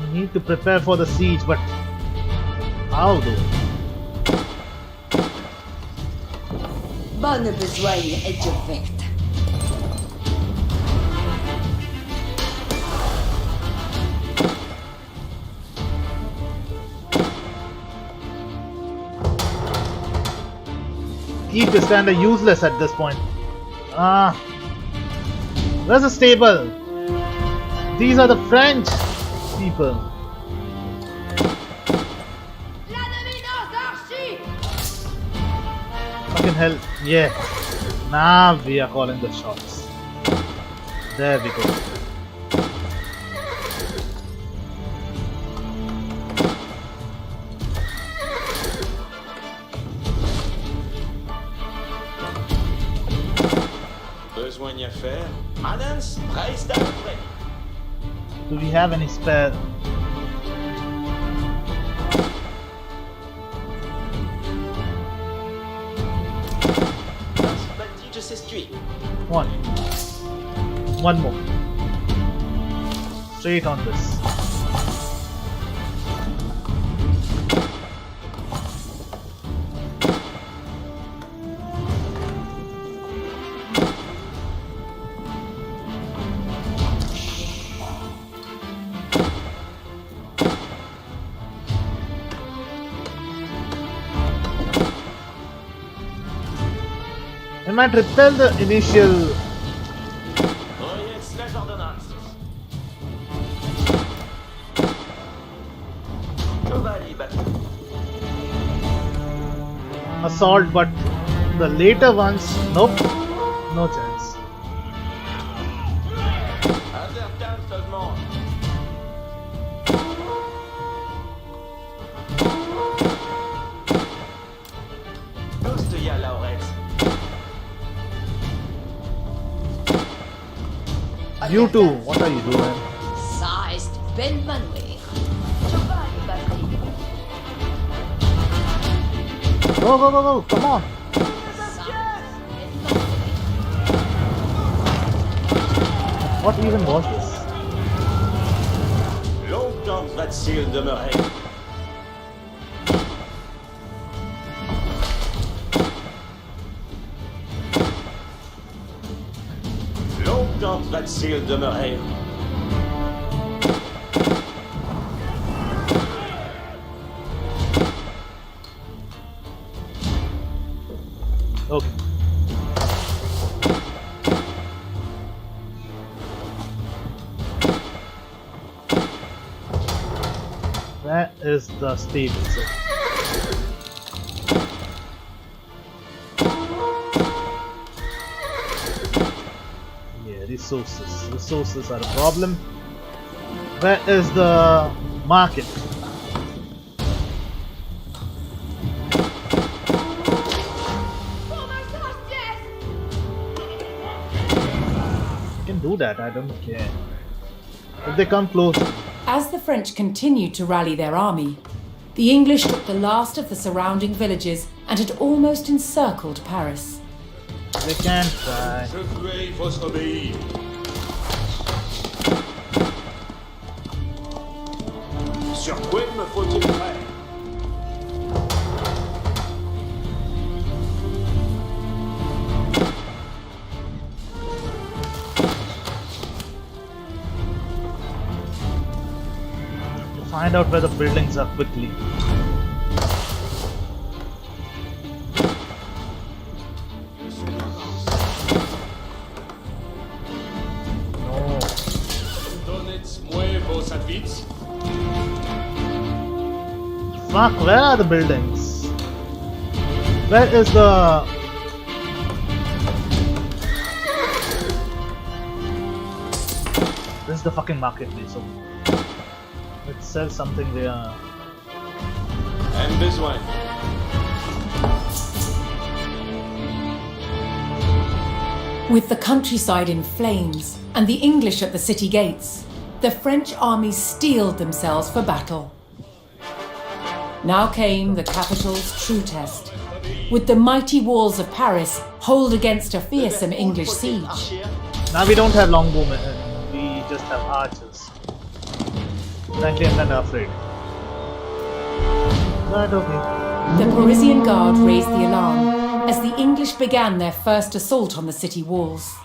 We need to prepare for the siege, but how though? Bonne besogne est ouverte. Keep is kinda useless at this point. Where's the stable? These are the French people. Fucking hell, yeah. Now we are calling the shots. There we go. Besoin à faire. Adams, reste à près. Do we have any spare? Je s'essuie. One more. Straight on this. It might repel the initial. Yes, les ordonnances. assault, but the later ones, nope, no chance. You two, what are you doing? Ça ist Ben Manuel. Go, go, go, go, come on. What even was this? Longtemps va-t-il demeurer? Longtemps va-t-il demeurer? Okay. That is the stable. Yeah, resources. Resources are a problem. Where is the market? You can do that, I don't care. If they come close, As the French continued to rally their army, the English took the last of the surrounding villages and had almost encircled Paris. they can try. Je vais vous obéir. Sur quoi me faut-il faire? To find out where the buildings are quickly. No. Donnez-moi vos advices. Fuck, where are the buildings? Where is the... This is the fucking marketplace, so let's sell something there. Un besoin. With the countryside in flames and the English at the city gates, the French armies steeled themselves for battle. Now came the capital's true test. Would the mighty walls of Paris hold against a fearsome English siege? Now we don't have longbowmen, we just have archers. Frankly, I'm kinda afraid. But okay. The Parisian Guard raised the alarm as the English began their first assault on the city walls.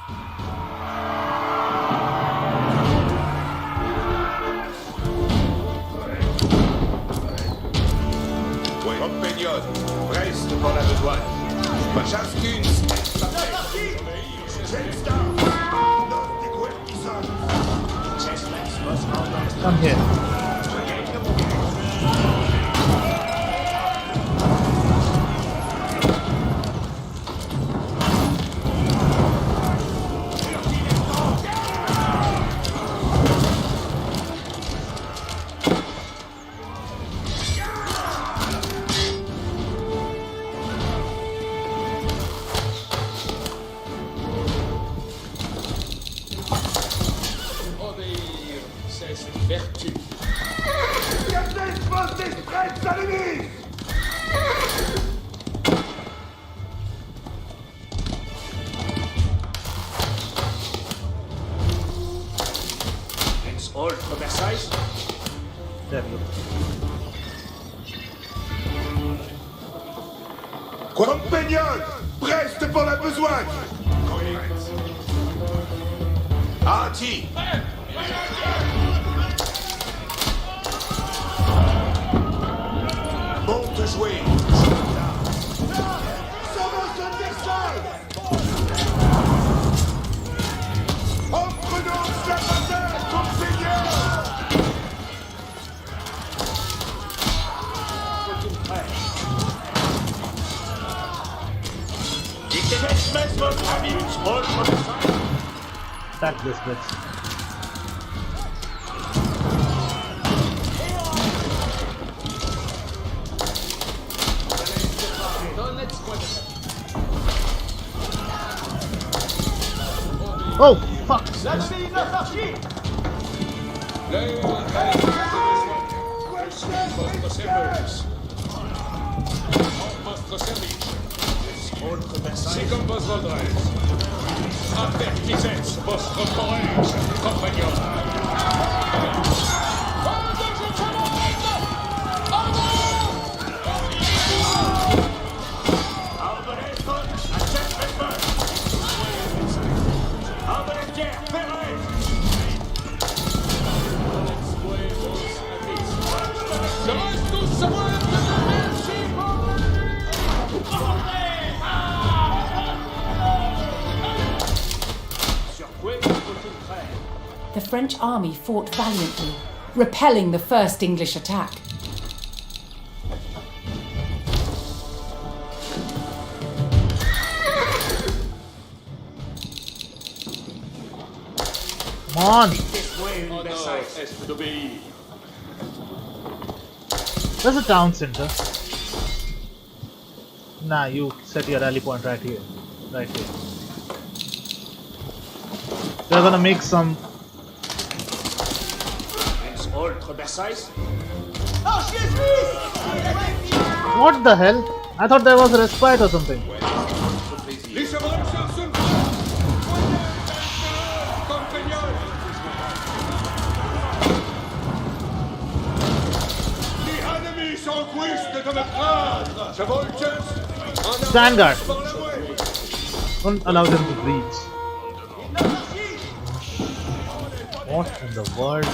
Compagnons, reste pour la besogne. Chacune, Come here. Obéir, c'est une vertu. It's all for Versailles. There we go. Compagnons, reste pour la besogne. Artie, monte jouer. On prononce la bataille, Monseigneur. Faut-il faire? Ich setze votre ami, all for Versailles. Attack this bitch. Oh, fuck! C'est comme vos voldrez. Avertissez votre courage, compagnons. The French army fought valiantly, repelling the first English attack. Come on! Where's the town center? Nah, you set your rally point right here. Right here. They're gonna make some Votre Versailles? What the hell? I thought there was a respite or something. Les chevaucheurs sont compagnons. The enemy sont twisted de me prendre. Chevaucheurs. Stand guard. Don't allow them to breach. What in the world?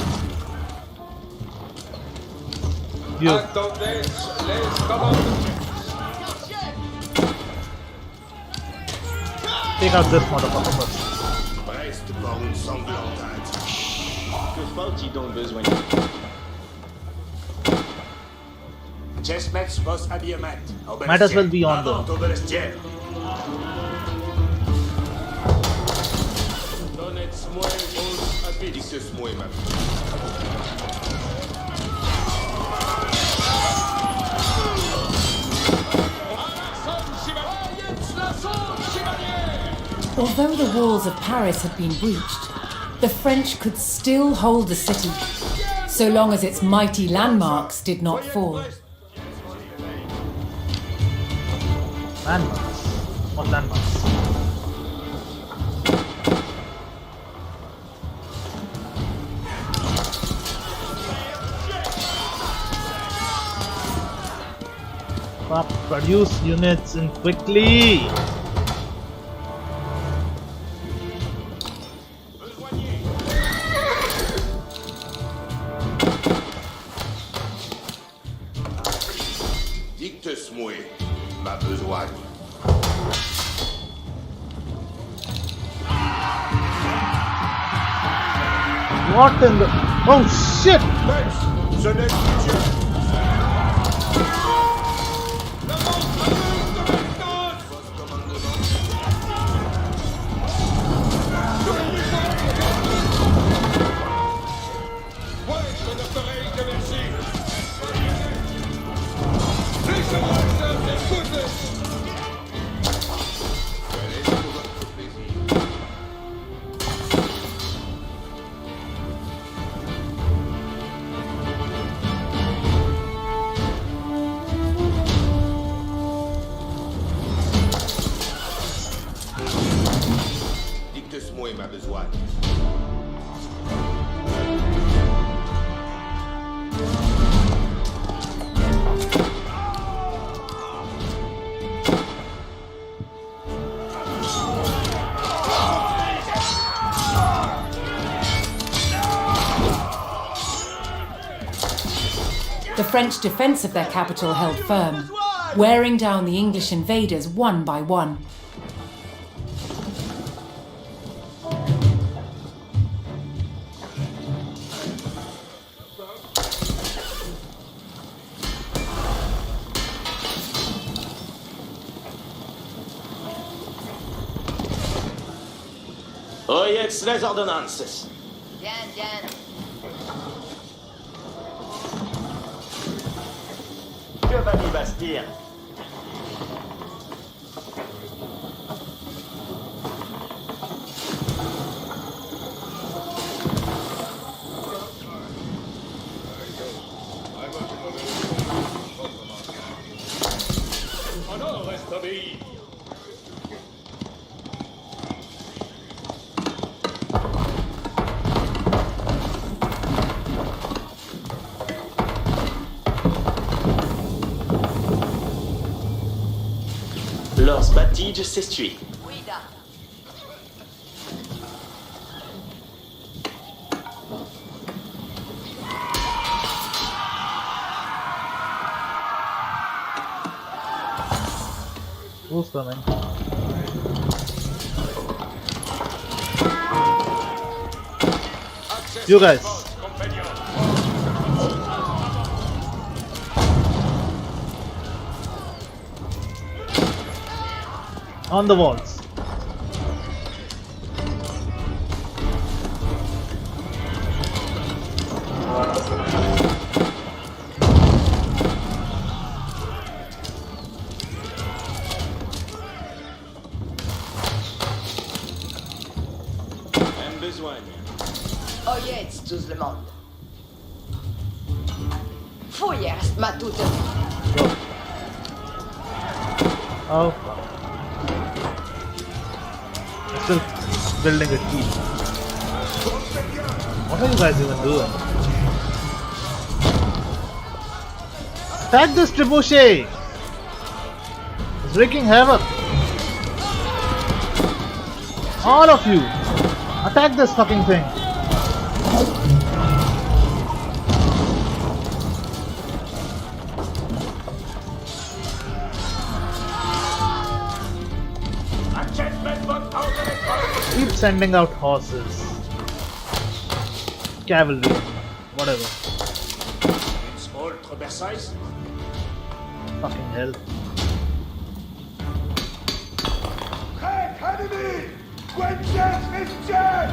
You. Attendez les commandes. Take out this motherfucker first. Reste pour une sanglantade. Que faut-il donc besoin? Chessmets vos habillement. Might as well be on the. Au vestiaire. Donnez-moi vos habits. Dites-moi ma Although the walls of Paris had been breached, the French could still hold the city, so long as its mighty landmarks did not fall. Landmarks. What landmarks? Produce units in quickly. Dicte-moi ma besogne. What in the? Oh shit! Maître, ce n'est plus Dieu. Dicte-moi ma besogne. The French defence of their capital held firm, wearing down the English invaders one by one. Oyez les ordonnances. Bien, bien. Que va-t-il Bastille? Honor reste obéi. Lors Batige s'essuie. Oui, da. Who's coming? You guys. On the walls. Même besoin. Oyez, tout le monde. Fouillers, ma toute. Go. Oh. I'm still building a key. What are you guys even doing? Attack this trebuchet! It's wreaking havoc! All of you! Attack this fucking thing! Keep sending out horses. Cavalry. Whatever. Fucking hell. Trek, enemy! Quenches is dead!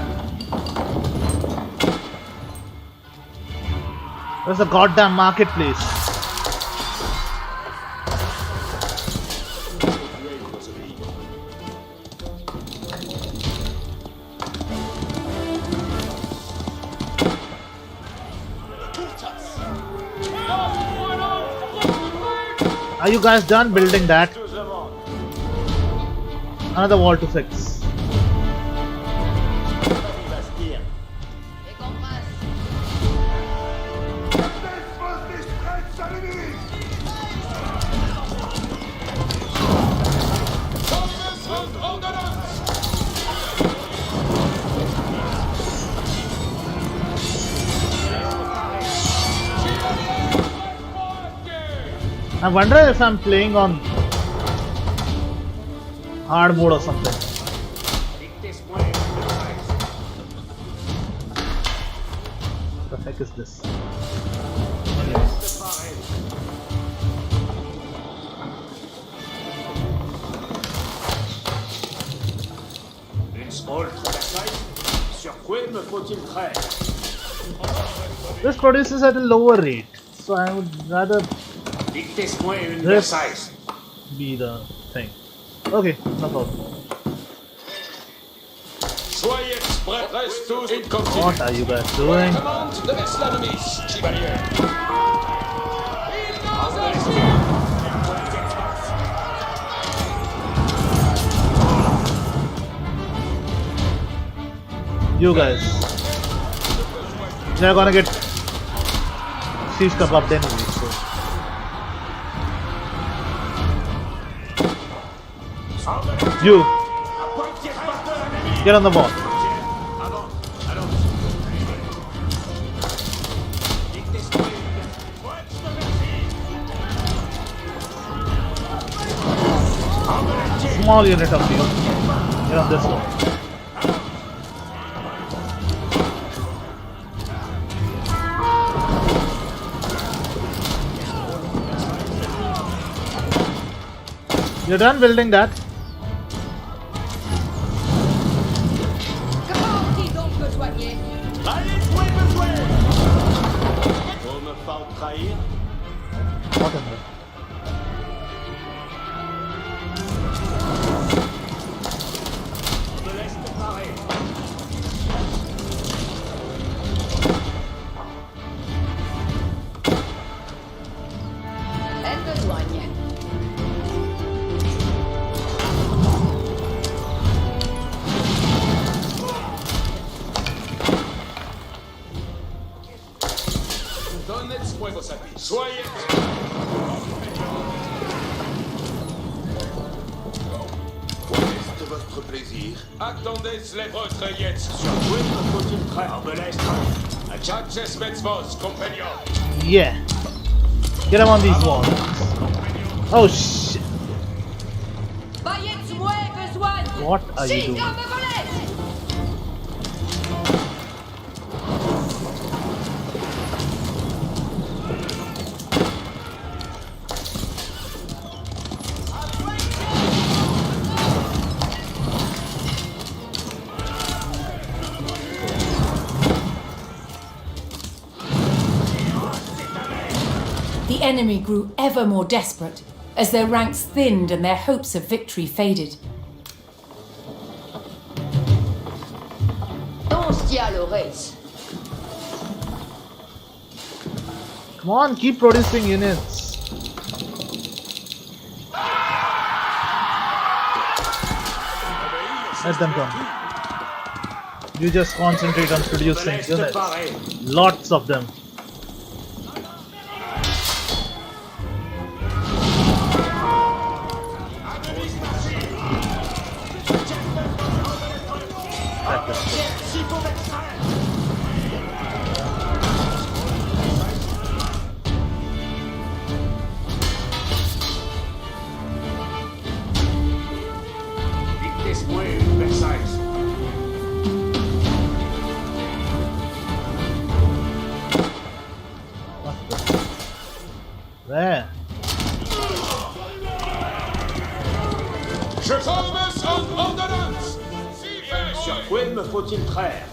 Where's the goddamn marketplace? Are you guys done building that? Another wall to fix. I wonder if I'm playing on hard mode or something. What the heck is this? This produces at a lower rate, so I would rather this be the thing. Okay, no problem. What are you guys doing? You guys, they're gonna get shish kebab anyway. So. You get on the ball. Small unit of you. Get on this one. You're done building that? What in the... Attendez les votre jetzt. Access mit vos, compagnon. Yeah. Get him on these walls. Oh shit. What are you doing? The enemy grew ever more desperate as their ranks thinned and their hopes of victory faded. On se tient le race. Come on, keep producing units. Let them come. You just concentrate on producing units. Lots of them. There. Je forme son ordonnance. Sur quoi me faut-il traire?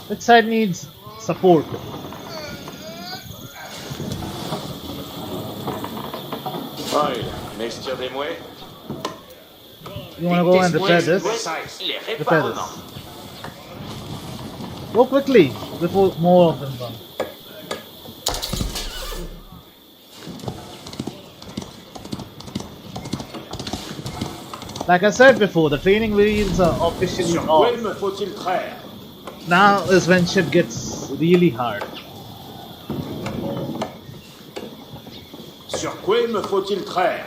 Which side needs support? Oil, mixture des mouets. You wanna go and repair this? Repair this. Go quickly before more of them come. Like I said before, the training wheels are officially Sur quoi off. me faut-il traire? Now is when shit gets really hard. Sur quoi me faut-il traire?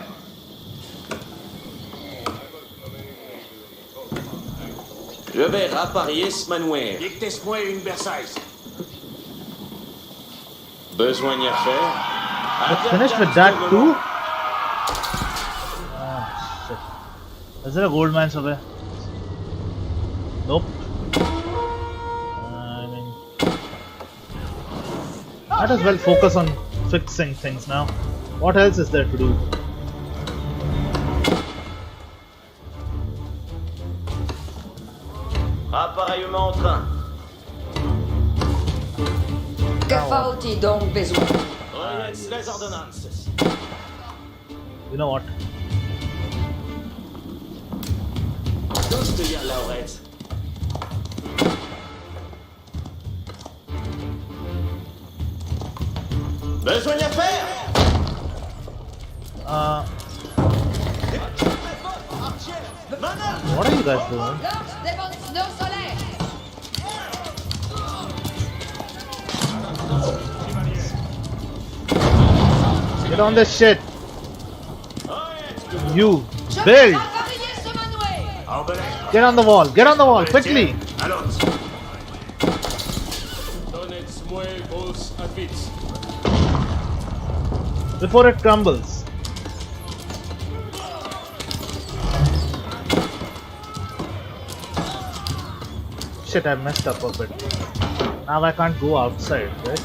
Je vais rapparier ce manoir. Dictez-moi une Versailles. Besoin d'y faire. Let's finish with that too. Ah, shit. Is there a gold mine somewhere? Nope. I mean, might as well focus on fixing things now. What else is there to do? Appareillement en train. Que faut-il donc besoin? Rejetz les ordonnances. You know what? Tous te dire Laurette. Besoin d'y faire. What are you guys doing? Lance des snow solaires! Get on this shit. You build. Appareiller ce manoir! Get on the wall. Get on the wall quickly. Allons. Donnez-moi vos habits. Before it crumbles. Shit, I messed up a bit. Now I can't go outside, right?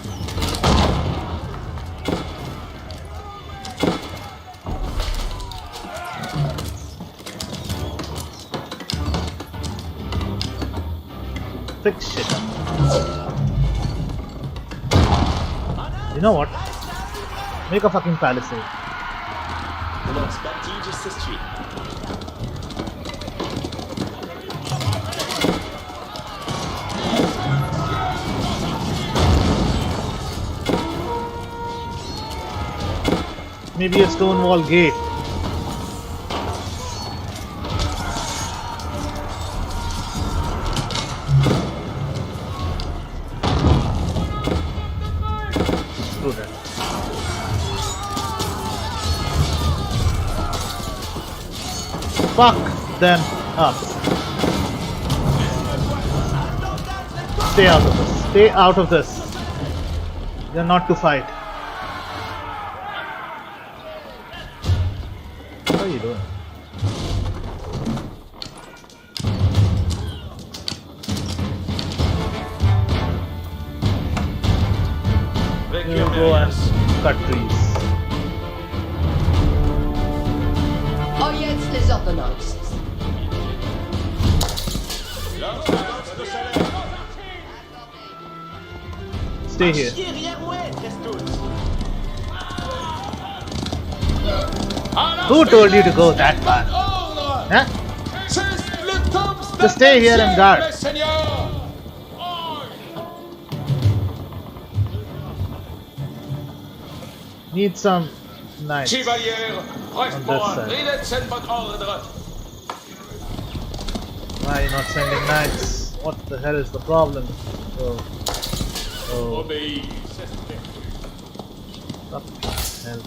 Fix shit up. You know what? Make a fucking palisade. Lance bâti juste street. Maybe a stone wall gate. Screw that. Fuck them up. Stay out of this. Stay out of this. You're not to fight. What are you doing? You go and cut trees. Oyez les ordonnances. Stay here. Who told you to go that far? Huh? Just stay here and guard. Need some knights Chevalier, on bref this moi, side. redet send votre ordre. Why are you not sending knights? What the hell is the problem? Oh, oh, Obéis, c'est fait. fucking hell.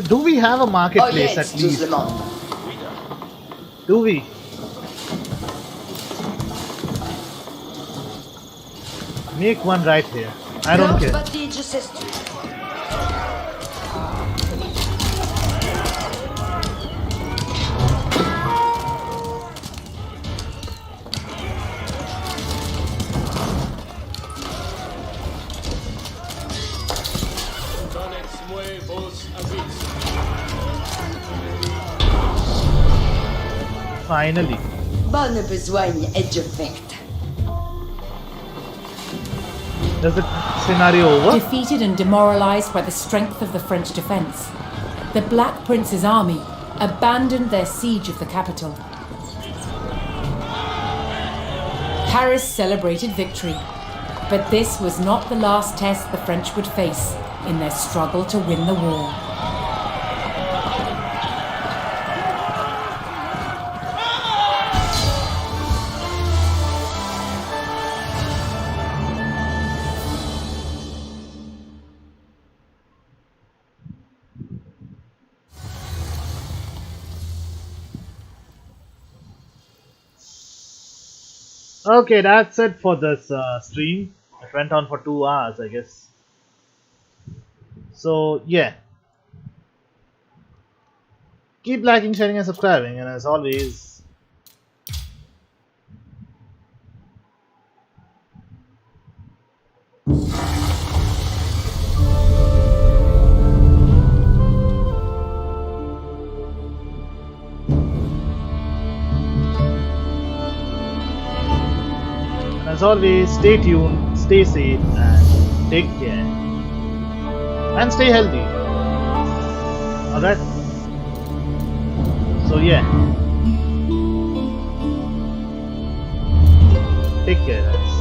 Do we have a marketplace Oyez, at least? tout le monde. Do we? Make one right here. I don't care. Bâti, je sais. Donnez-moi vos avis. Finally. Bonne besogne est de fait. Is the scenario over? Defeated and demoralized by the strength of the French defense, the Black Prince's army abandoned their siege of the capital. Paris celebrated victory, but this was not the last test the French would face in their struggle to win the war. Okay, that's it for this stream. It went on for 2 hours, I guess. So, yeah. Keep liking, sharing, and subscribing. And as always, stay tuned, stay safe, and take care. And stay healthy. Alright? So, yeah. Take care, guys.